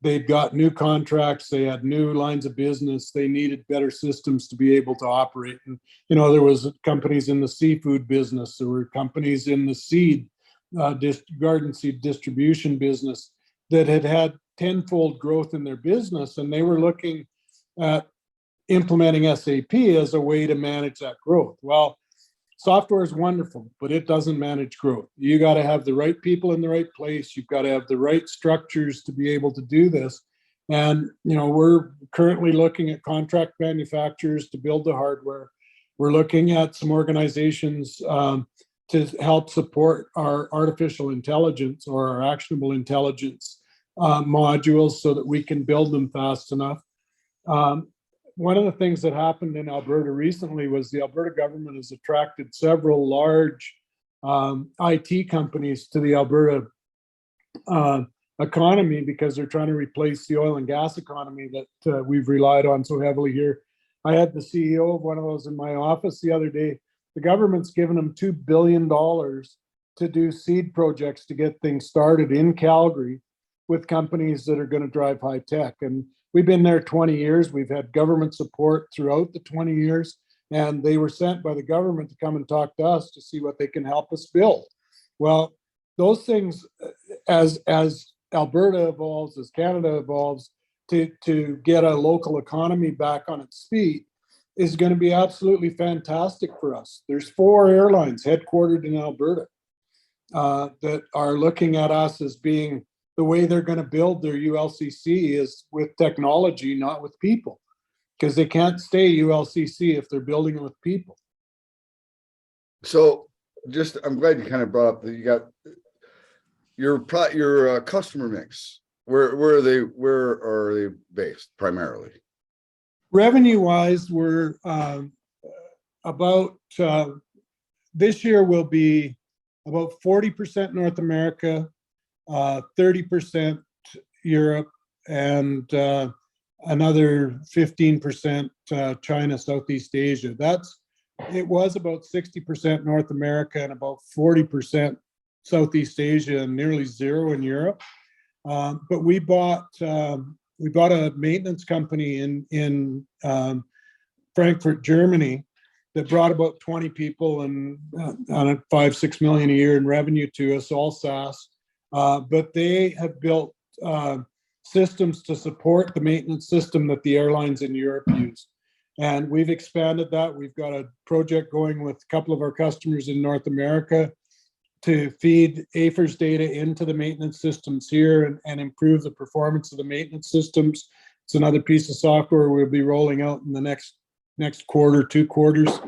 They'd got new contracts, they had new lines of business, they needed better systems to be able to operate. And, there was companies in the seafood business, there were companies in the seed, garden seed distribution business that had tenfold growth in their business, and they were looking at implementing SAP as a way to manage that growth. Well, software is wonderful, but it doesn't manage growth. You got to have the right people in the right place. You've got to have the right structures to be able to do this. And, we're currently looking at contract manufacturers to build the hardware. We're looking at some organizations to help support our artificial intelligence or our actionable intelligence modules so that we can build them fast enough. One of the things that happened in Alberta recently was the Alberta government has attracted several large IT companies to the Alberta economy because they're trying to replace the oil and gas economy that we've relied on so heavily here. I had the CEO of one of those in my office the other day. The government's given them $2 billion to do seed projects to get things started in Calgary with companies that are going to drive high tech. And we've been there 20 years. We've had government support throughout the 20 years, and they were sent by the government to come and talk to us to see what they can help us build. Well, those things, as Alberta evolves, as Canada evolves, to get a local economy back on its feet is going to be absolutely fantastic for us. There's 4 airlines headquartered in Alberta that are looking at us as being the way they're going to build their ULCC is with technology, not with people, because they can't stay ULCC if they're building it with people. So I'm glad you kind of brought up that you got your customer mix. Where are they based primarily? Revenue wise, we're about this year will be about 40% North America, 30% Europe, and another 15% China, Southeast Asia. It was about 60% North America and about 40% Southeast Asia and nearly zero in Europe. But we bought a maintenance company in Frankfurt, Germany, that brought about 20 people and on $5-6 million a year in revenue to us, all SaaS. But they have built systems to support the maintenance system that the airlines in Europe use. And we've expanded that. We've got a project going with a couple of our customers in North America to feed AFIRS data into the maintenance systems here and improve the performance of the maintenance systems. It's another piece of software we'll be rolling out in the next quarter, 2 quarters.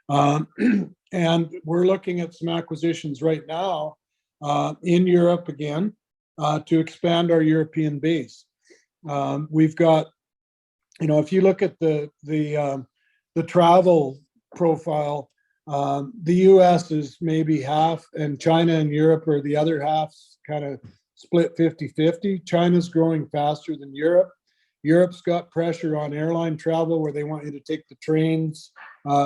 And we're looking at some acquisitions right now in Europe again to expand our European base. We've got, if you look at the travel profile, the US is maybe half, and China and Europe are the other half, kind of split 50-50. China's growing faster than Europe. Europe's got pressure on airline travel where they want you to take the trains,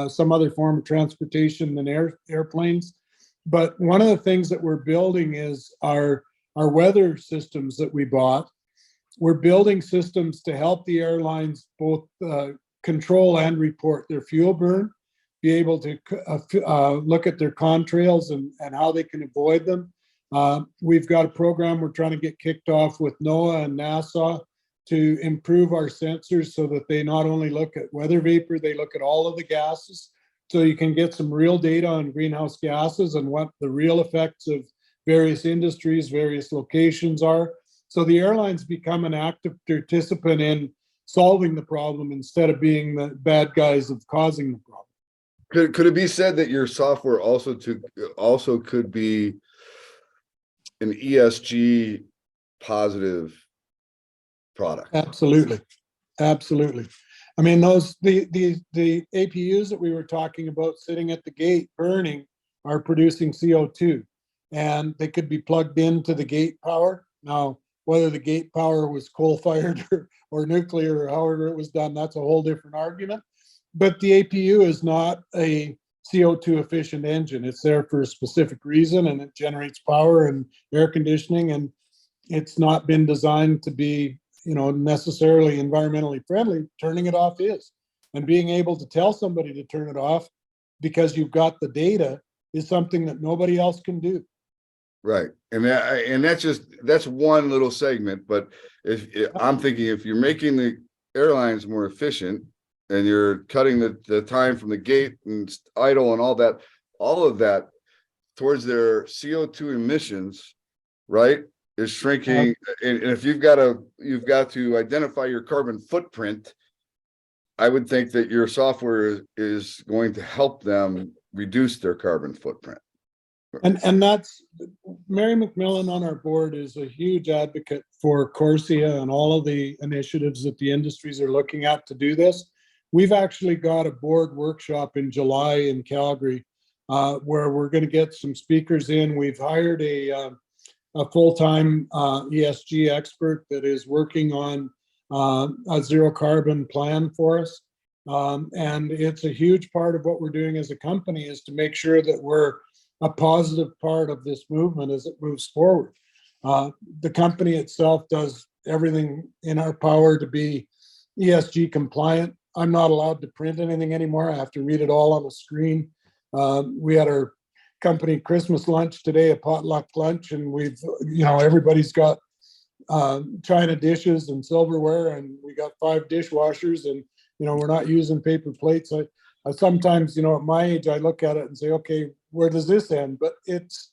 some other form of transportation than airplanes. But one of the things that we're building is our weather systems that we bought. We're building systems to help the airlines both control and report their fuel burn, be able to look at their contrails and how they can avoid them. We've got a program we're trying to get kicked off with NOAA and NASA to improve our sensors so that they not only look at weather vapor, they look at all of the gases. So you can get some real data on greenhouse gases and what the real effects of various industries, various locations are. So the airlines become an active participant in solving the problem instead of being the bad guys of causing the problem. Could it be said that your software also could be an ESG positive product? Absolutely. Absolutely. I mean, the APUs that we were talking about sitting at the gate burning are producing CO2, and they could be plugged into the gate power. Now, whether the gate power was coal-fired or nuclear or however it was done, that's a whole different argument. But the APU is not a CO2 efficient engine. It's there for a specific reason, and it generates power and air conditioning, and it's not been designed to be, necessarily environmentally friendly. Turning it off is, and being able to tell somebody to turn it off because you've got the data is something that nobody else can do. Right. And that's one little segment. But if I'm thinking, if you're making the airlines more efficient and you're cutting the time from the gate and idle and all of that towards their CO2 emissions, right, is shrinking. And if you've got to identify your carbon footprint, I would think that your software is going to help them reduce their carbon footprint. And that's Mary McMillan on our board is a huge advocate for Corsia and all of the initiatives that the industries are looking at to do this. We've actually got a board workshop in July in Calgary where we're going to get some speakers in. We've hired a full-time ESG expert that is working on a zero carbon plan for us. And it's a huge part of what we're doing as a company is to make sure that we're a positive part of this movement as it moves forward. The company itself does everything in our power to be ESG compliant. I'm not allowed to print anything anymore. I have to read it all on the screen. We had our company Christmas lunch today, a potluck lunch, and we've, everybody's got china dishes and silverware, and we got 5 dishwashers, and we're not using paper plates. I sometimes, at my age, I look at it and say, okay, where does this end? But it's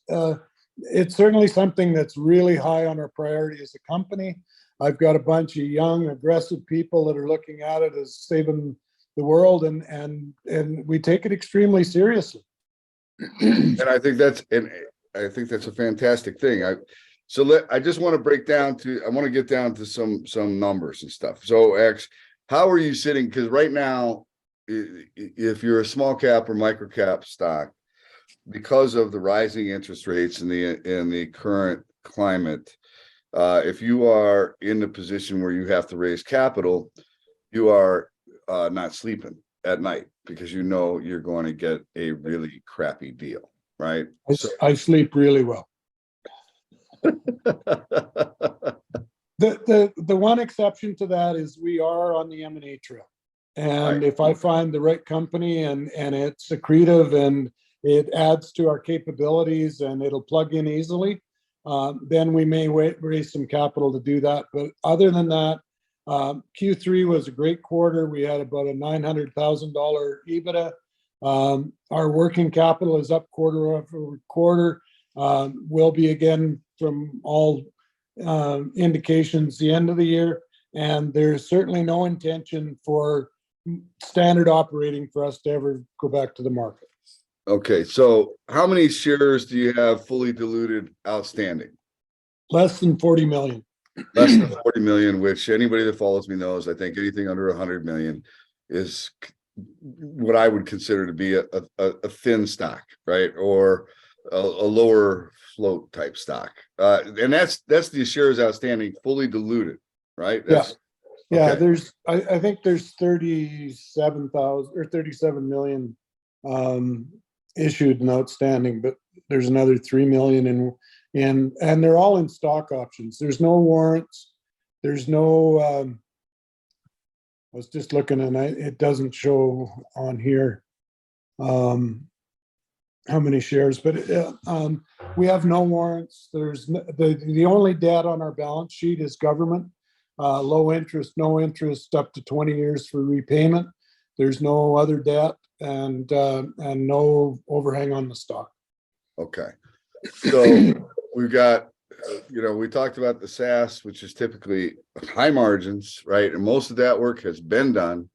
certainly something that's really high on our priority as a company. I've got a bunch of young, aggressive people that are looking at it as saving the world, and we take it extremely seriously. And I think that's a fantastic thing. I just want to get down to some numbers and stuff. So how are you sitting? Because right now, if you're a small cap or micro cap stock, because of the rising interest rates in the current climate, if you are in the position where you have to raise capital, you are not sleeping at night because you're going to get a really crappy deal, right? I sleep really well. The one exception to that is we are on the M&A trail. And if I find the right company and it's accretive and it adds to our capabilities and it'll plug in easily, then we may raise some capital to do that. But other than that, Q3 was a great quarter. We had about a $900,000 EBITDA. Our working capital is up quarter over quarter. Will be again from all indications the end of the year. And there's certainly no intention for standard operating for us to ever go back to the market. Okay, so how many shares do you have fully diluted outstanding? Less than 40 million. Less than 40 million, which anybody that follows me knows. I think anything under 100 million is what I would consider to be a thin stock, right? Or a lower float type stock. And that's the shares outstanding fully diluted, right? Yeah, okay. I think there's 37,000 or 37 million issued and outstanding, but there's another 3 million and they're all in stock options. There's no warrants. There's no I was just looking and it doesn't show on here how many shares, but we have no warrants. There's the only debt on our balance sheet is government. low interest, no interest, up to 20 years for repayment. There's no other debt and no overhang on the stock. Okay. So we've got, we talked about the SaaS, which is typically high margins, right? And most of that work has been done.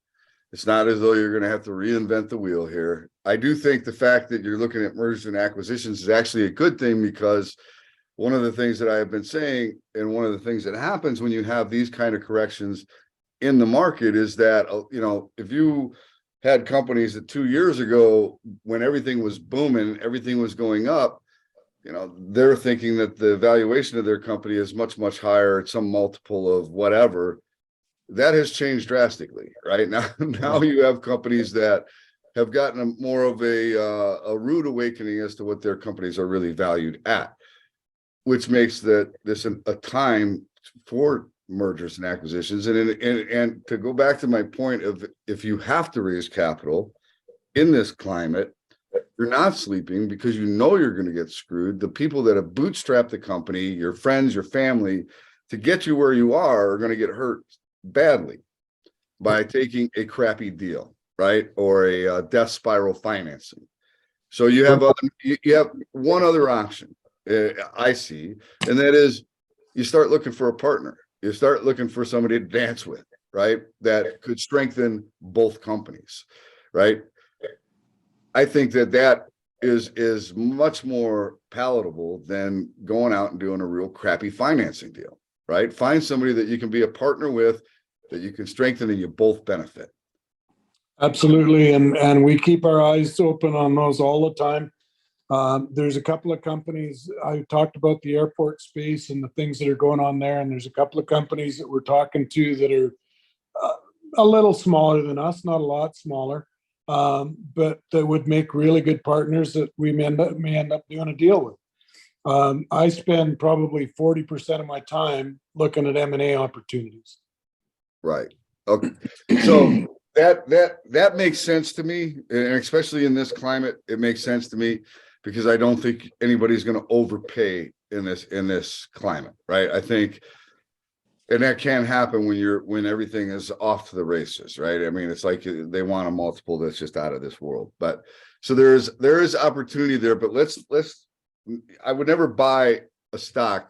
It's not as though you're going to have to reinvent the wheel here. I do think the fact that you're looking at mergers and acquisitions is actually a good thing, because one of the things that I have been saying, and one of the things that happens when you have these kind of corrections in the market, is that, if you had companies that 2 years ago, when everything was booming, everything was going up, they're thinking that the valuation of their company is much, much higher at some multiple of whatever. That has changed drastically, right? Now you have companies that have gotten more of a rude awakening as to what their companies are really valued at, which makes this a time for mergers and acquisitions. And to go back to my point of, if you have to raise capital in this climate, you're not sleeping, because you're going to get screwed. The people that have bootstrapped the company, your friends, your family, to get you where you are going to get hurt badly by taking a crappy deal, right? Or a death spiral financing. So you have one other option, I see, and that is you start looking for a partner. You start looking for somebody to dance with, right? That could strengthen both companies, right? I think that is much more palatable than going out and doing a real crappy financing deal, right? Find somebody that you can be a partner with, that you can strengthen, and you both benefit. Absolutely. And we keep our eyes open on those all the time. There's a couple of companies, I talked about the airport space and the things that are going on there. And there's a couple of companies that we're talking to that are a little smaller than us, not a lot smaller, but that would make really good partners that we may end up doing a deal with. I spend probably 40% of my time looking at M&A opportunities. Right. Okay. So that makes sense to me, and especially in this climate, it makes sense to me, because I don't think anybody's going to overpay in this climate, right? I think, and that can happen when everything is off to the races, right? I mean, it's like they want a multiple that's just out of this world. But so there is opportunity there, but I would never buy a stock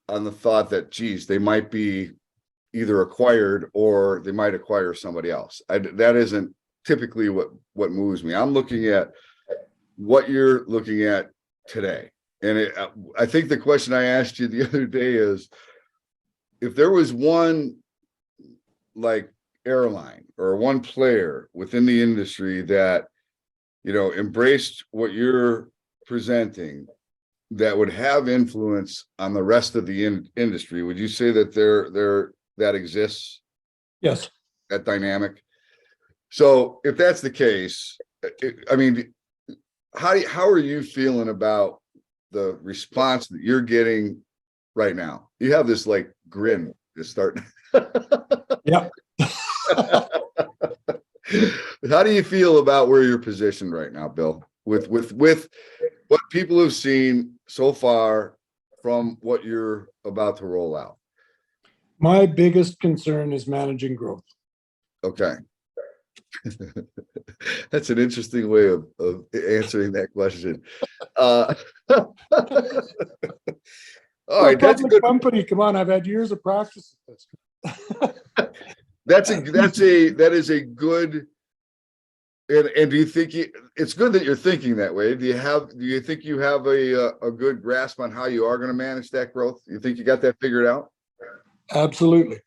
on the thought that, geez, they might be either acquired or they might acquire somebody else. That isn't typically what moves me. I'm looking at what you're looking at today. And I think the question I asked you the other day is, if there was one, like Airline or one player within the industry that, embraced what you're presenting, that would have influence on the rest of the industry, would you say that that exists? Yes. That dynamic. So if that's the case, I mean, how are you feeling about the response that you're getting right now? You have this like grin just starting. Yeah. How do you feel about where you're positioned right now, Bill, with what people have seen so far from what you're about to roll out? My biggest concern is managing growth. Okay. That's an interesting way of answering that question. All right, that's a good company. Come on, I've had years of practice with this. that is a good. And do you think it's good that you're thinking that way? Do you think you have a good grasp on how you are going to manage that growth? You think you got that figured out? Absolutely.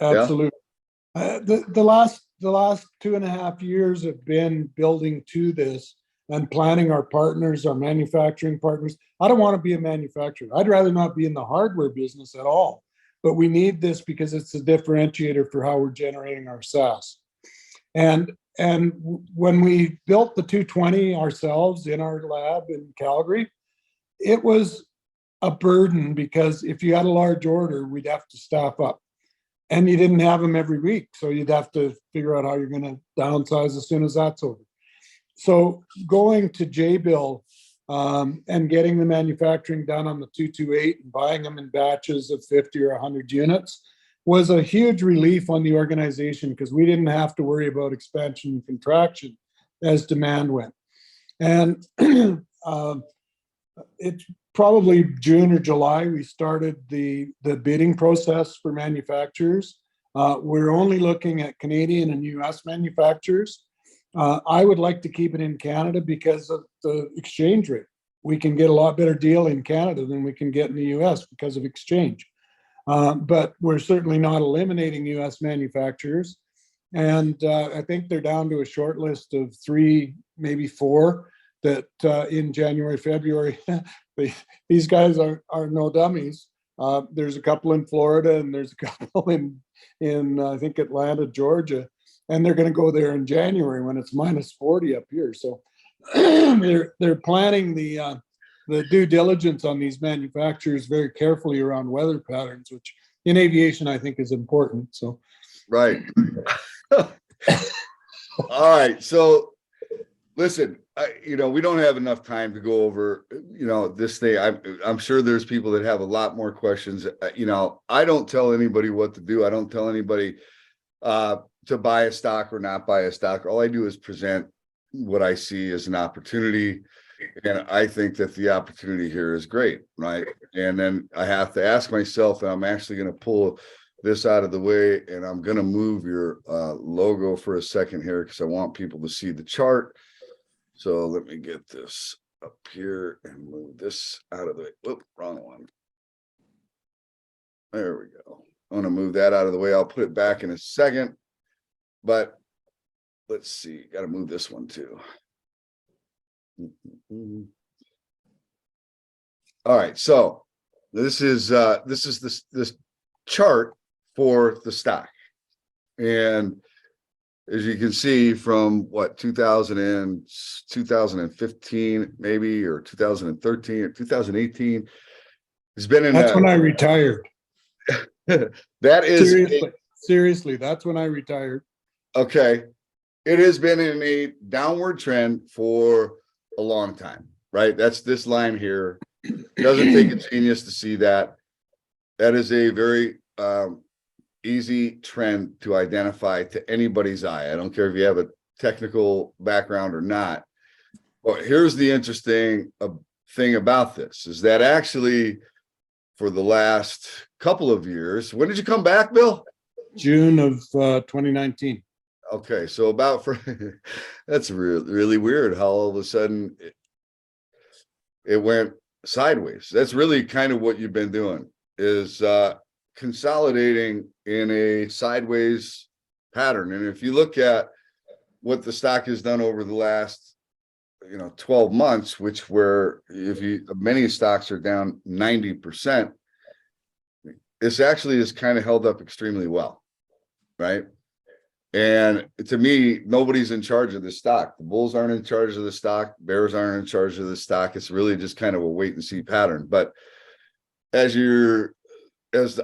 Yeah? The last 2.5 years have been building to this and planning our partners, our manufacturing partners. I don't want to be a manufacturer. I'd rather not be in the hardware business at all. But we need this because it's a differentiator for how we're generating our SaaS. And when we built the 220 ourselves in our lab in Calgary, it was a burden, because if you had a large order, we'd have to staff up. And you didn't have them every week. So you'd have to figure out how you're going to downsize as soon as that's over. So going to JBill and getting the manufacturing done on the 228 and buying them in batches of 50 or 100 units was a huge relief on the organization because we didn't have to worry about expansion and contraction as demand went. And it's probably June or July, we started the bidding process for manufacturers. We're only looking at Canadian and US manufacturers. I would like to keep it in Canada because of the exchange rate. We can get a lot better deal in Canada than we can get in the US because of exchange. But we're certainly not eliminating US manufacturers. And I think they're down to a short list of 3, maybe 4 that in January, February, these guys are no dummies. There's a couple in Florida and there's a couple in I think Atlanta, Georgia, and they're going to go there in January when it's minus 40 up here. So they're planning the due diligence on these manufacturers very carefully around weather patterns, which in aviation I think is important. So right. All right. So listen, we don't have enough time to go over, this thing. I'm sure there's people that have a lot more questions. I don't tell anybody what to do. I don't tell anybody to buy a stock or not buy a stock. All I do is present what I see as an opportunity. And I think that the opportunity here is great, right? And then I have to ask myself, and I'm actually going to pull this out of the way, and I'm going to move your logo for a second here because I want people to see the chart. So let me get this up here and move this out of the way. Whoop, wrong one. There we go. I'm going to move that out of the way. I'll put it back in a second, but let's see. Got to move this one too. All right. So this is this chart for the stock. And as you can see from 2015 maybe, or 2013 or 2018, it's been in that's when I retired. That is seriously, that's when I retired. Okay. It has been in a downward trend for a long time, right? That's this line here. It doesn't take a genius to see that. That is a very easy trend to identify to anybody's eye. I don't care if you have a technical background or not. But here's the interesting thing about this is that actually for the last couple of years, when did you come back, Bill? June of 2019. Okay, so that's really weird how all of a sudden it went sideways. That's really kind of what you've been doing is consolidating in a sideways pattern. And if you look at what the stock has done over the last 12 months, which many stocks are down 90%, this actually is kind of held up extremely well, right? And to me, nobody's in charge of the stock. The bulls aren't in charge of the stock. Bears aren't in charge of the stock. It's really just kind of a wait and see pattern. But as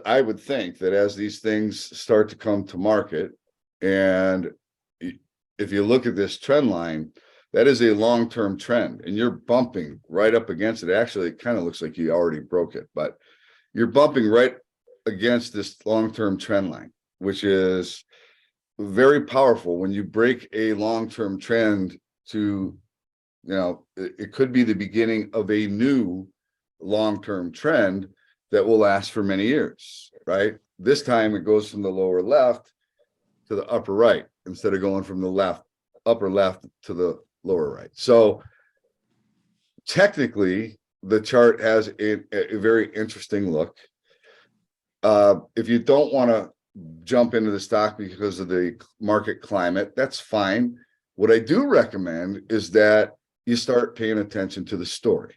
I would think that as these things start to come to market, and if you look at this trend line, that is a long-term trend, and you're bumping right up against it. Actually, it kind of looks like you already broke it, but you're bumping right against this long-term trend line, which is very powerful. When you break a long-term trend to, it could be the beginning of a new long-term trend that will last for many years, right? This time it goes from the lower left to the upper right instead of going from the upper left to the lower right. So technically the chart has a very interesting look. If you don't want to jump into the stock because of the market climate, that's fine. What I do recommend is that you start paying attention to the story,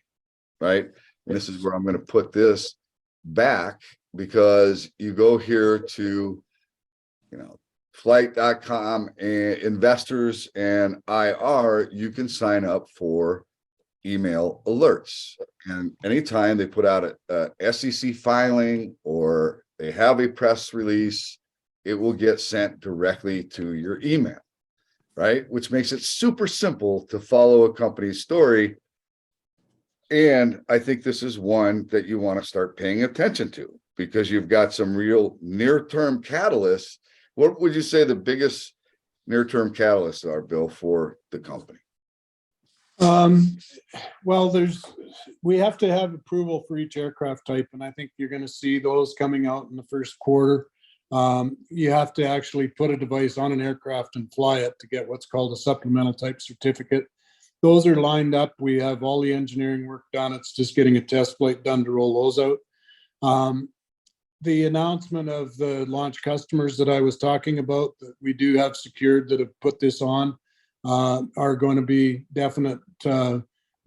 right? And this is where I'm going to put this back, because you go here to, flyht.com and investors and IR, you can sign up for email alerts. And anytime they put out a SEC filing or they have a press release, it will get sent directly to your email, right? Which makes it super simple to follow a company's story And I think this is one that you want to start paying attention to because you've got some real near-term catalysts. What would you say the biggest near-term catalysts are, Bill, for the company? Well, we have to have approval for each aircraft type, and I think you're going to see those coming out in the first quarter. You have to actually put a device on an aircraft and fly it to get what's called a supplemental type certificate. Those are lined up. We have all the engineering work done. It's just getting a test flight done to roll those out. The announcement of the launch customers that I was talking about that we do have secured that have put this on are going to be definite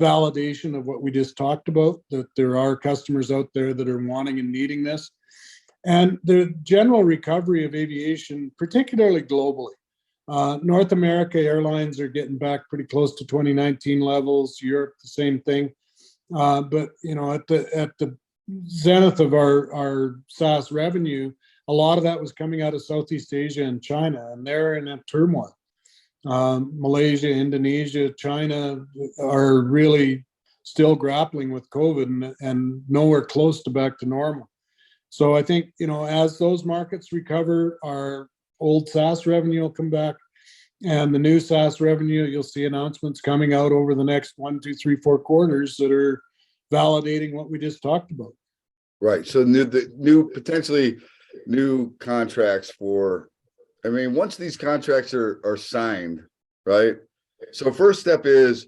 validation of what we just talked about, that there are customers out there that are wanting and needing this. And the general recovery of aviation, particularly globally. North America airlines are getting back pretty close to 2019 levels. Europe, the same thing. But you know, at the zenith of our SaaS revenue, a lot of that was coming out of Southeast Asia and China, and they're in a turmoil. Malaysia, Indonesia, China are really still grappling with COVID and nowhere close to back to normal. So I think, you know, as those markets recover, our old SaaS revenue will come back, and the new SaaS revenue, you'll see announcements coming out over the next 1, 2, 3, 4 quarters that are validating what we just talked about. Right. So potentially new contracts for, I mean, once these contracts are signed, right? So first step is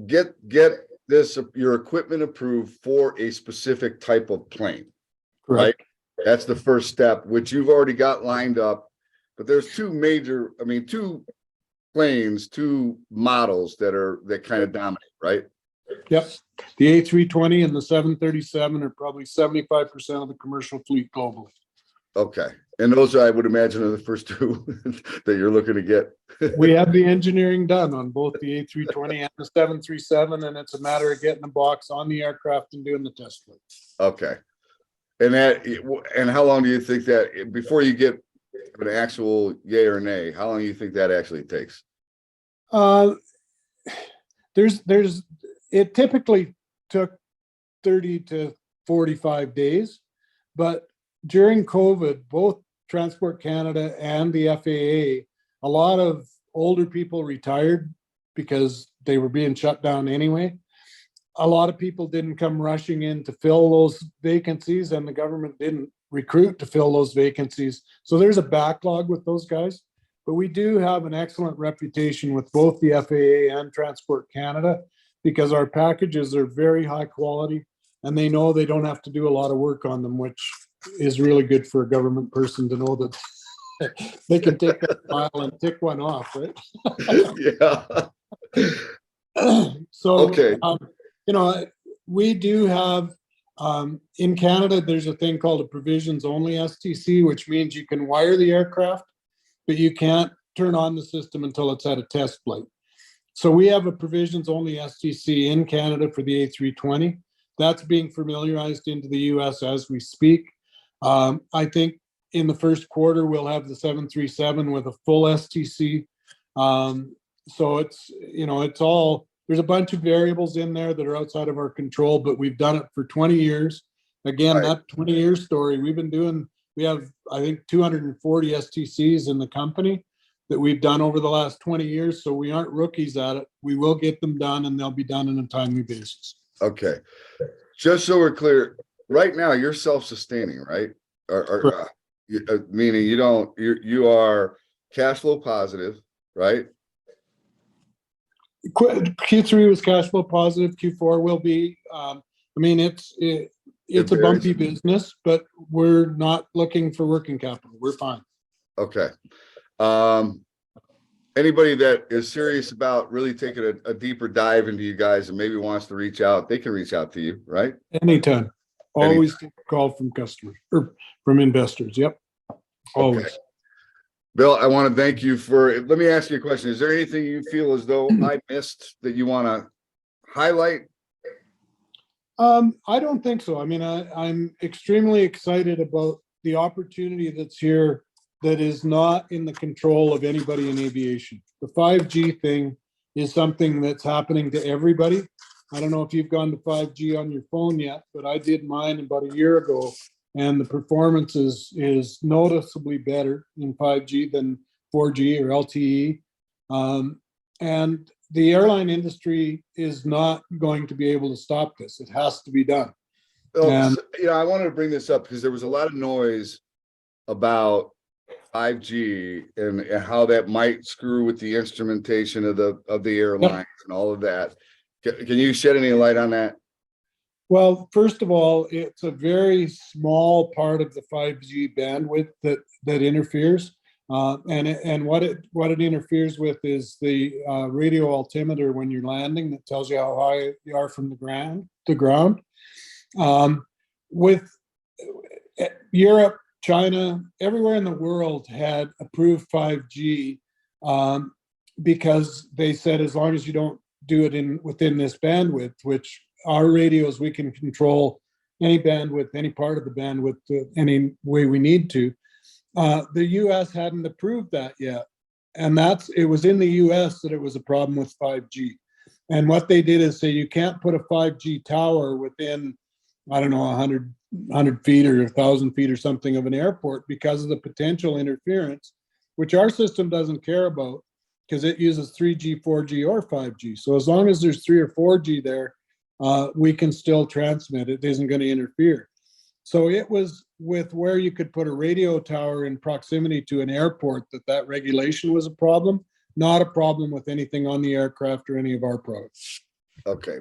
get your equipment approved for a specific type of plane. Right. That's the first step, which you've already got lined up. But there's two planes, two models that kind of dominate, right? Yep. The A320 and the 737 are probably 75% of the commercial fleet globally. Okay. And those, I would imagine, are the first two that you're looking to get. We have the engineering done on both the A320 and the 737, and it's a matter of getting the box on the aircraft and doing the test flight. Okay. And how long do you think that, before you get an actual yay or nay, how long do you think that actually takes? It typically took 30 to 45 days, but during COVID, both Transport Canada and the FAA, a lot of older people retired because they were being shut down anyway. A lot of people didn't come rushing in to fill those vacancies, and the government didn't recruit to fill those vacancies. So there's a backlog with those guys. But we do have an excellent reputation with both the FAA and Transport Canada because our packages are very high quality, and they know they don't have to do a lot of work on them, which is really good for a government person to know that they can take that file and tick one off, right? Yeah. So, okay. You know, we do have, in Canada, there's a thing called a provisions only STC, which means you can wire the aircraft, but you can't turn on the system until it's at a test flight. So we have a provisions only STC in Canada for the A320. That's being familiarized into the US as we speak. I think in the first quarter, we'll have the 737 with a full STC. So it's, you know, it's all, there's a bunch of variables in there that are outside of our control, but we've done it for 20 years. Again, that 20-year story, we have, I think, 240 STCs in the company that we've done over the last 20 years. So we aren't rookies at it. We will get them done, and they'll be done on a timely basis. Okay. Just so we're clear, right now you're self-sustaining, right? Meaning you are cash flow positive, right? Q3 was cash flow positive. Q4 will be. I mean, it's a bumpy business, but we're not looking for working capital. We're fine. Okay. Anybody that is serious about really taking a deeper dive into you guys and maybe wants to reach out, they can reach out to you, right? Anytime. Always get a call from customers or from investors. Yep. Always. Okay. Bill, I want to thank you let me ask you a question. Is there anything you feel as though I missed that you want to highlight? I don't think so. I mean, I'm extremely excited about the opportunity that's here that is not in the control of anybody in aviation. The 5G thing is something that's happening to everybody. I don't know if you've gone to 5G on your phone yet, but I did mine about a year ago, and the performance is noticeably better in 5G than 4G or LTE. And the airline industry is not going to be able to stop this. It has to be done. Well, And I wanted to bring this up because there was a lot of noise about 5G and how that might screw with the instrumentation of the airlines and all of that. Can you shed any light on that? well, first of all, it's a very small part of the 5G bandwidth that interferes. And what it interferes with is the radio altimeter when you're landing that tells you how high you are from the ground. With Europe, China, everywhere in the world had approved 5G because they said as long as you don't do it within this bandwidth, which our radios, we can control any bandwidth, any part of the bandwidth any way we need to. The US hadn't approved that yet. And it was in the US that it was a problem with 5G. And what they did is say you can't put a 5G tower within, I don't know, 100 feet or 1,000 feet or something of an airport because of the potential interference, which our system doesn't care about because it uses 3G, 4G, or 5G. So as long as there's 3 or 4G there, we can still transmit. It isn't going to interfere. So it was with where you could put a radio tower in proximity to an airport that regulation was a problem, not a problem with anything on the aircraft or any of our products. Okay.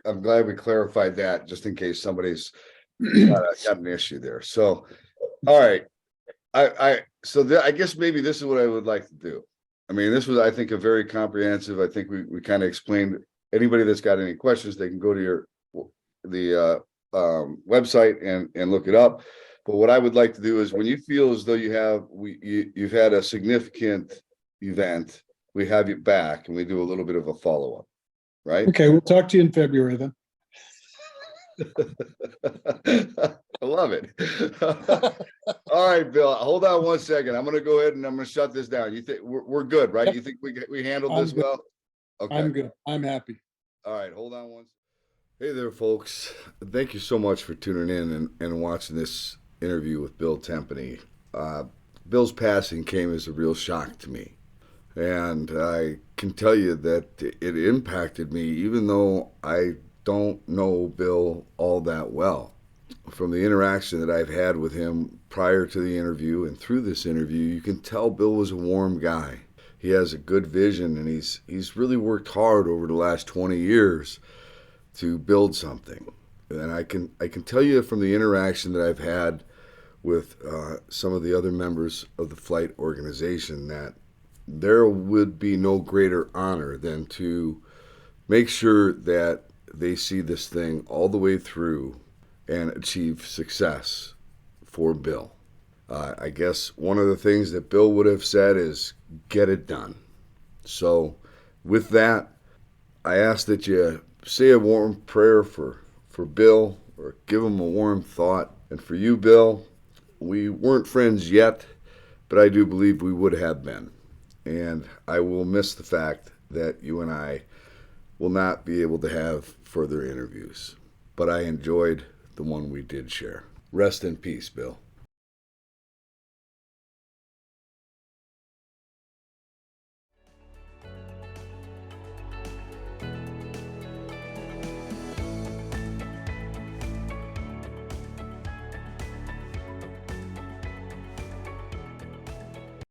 I'm glad we clarified that just in case somebody's got an issue there. So, all right. I guess maybe this is what I would like to do. I mean, this was, I think, a very comprehensive. I think we kind of explained. Anybody that's got any questions, they can go to the website and look it up. But what I would like to do is when you feel as though you've had a significant event, we have you back and we do a little bit of a follow-up, right? Okay, we'll talk to you in February then. I love it. All right, Bill, hold on one second. I'm going to go ahead and I'm going to shut this down. You think we're good, right? Yep. You think we handled this well? Okay. I'm good. I'm happy. All right, hold on one second. Hey there, folks. Thank you so much for tuning in and watching this interview with Bill Tempany. Bill's passing came as a real shock to me. And I can tell you that it impacted me, even though I don't know Bill all that well. From the interaction that I've had with him prior to the interview and through this interview, you can tell Bill was a warm guy. He has a good vision, and he's really worked hard over the last 20 years to build something. And I can tell you from the interaction that I've had with some of the other members of the Flyht organization that there would be no greater honor than to make sure that they see this thing all the way through and achieve success for Bill. I guess one of the things that Bill would have said is, get it done. So with that, I ask that you say a warm prayer for Bill, or give him a warm thought. And for you, Bill, we weren't friends yet, but I do believe we would have been. And I will miss the fact that you and I will not be able to have further interviews. But I enjoyed the one we did share. Rest in peace, Bill.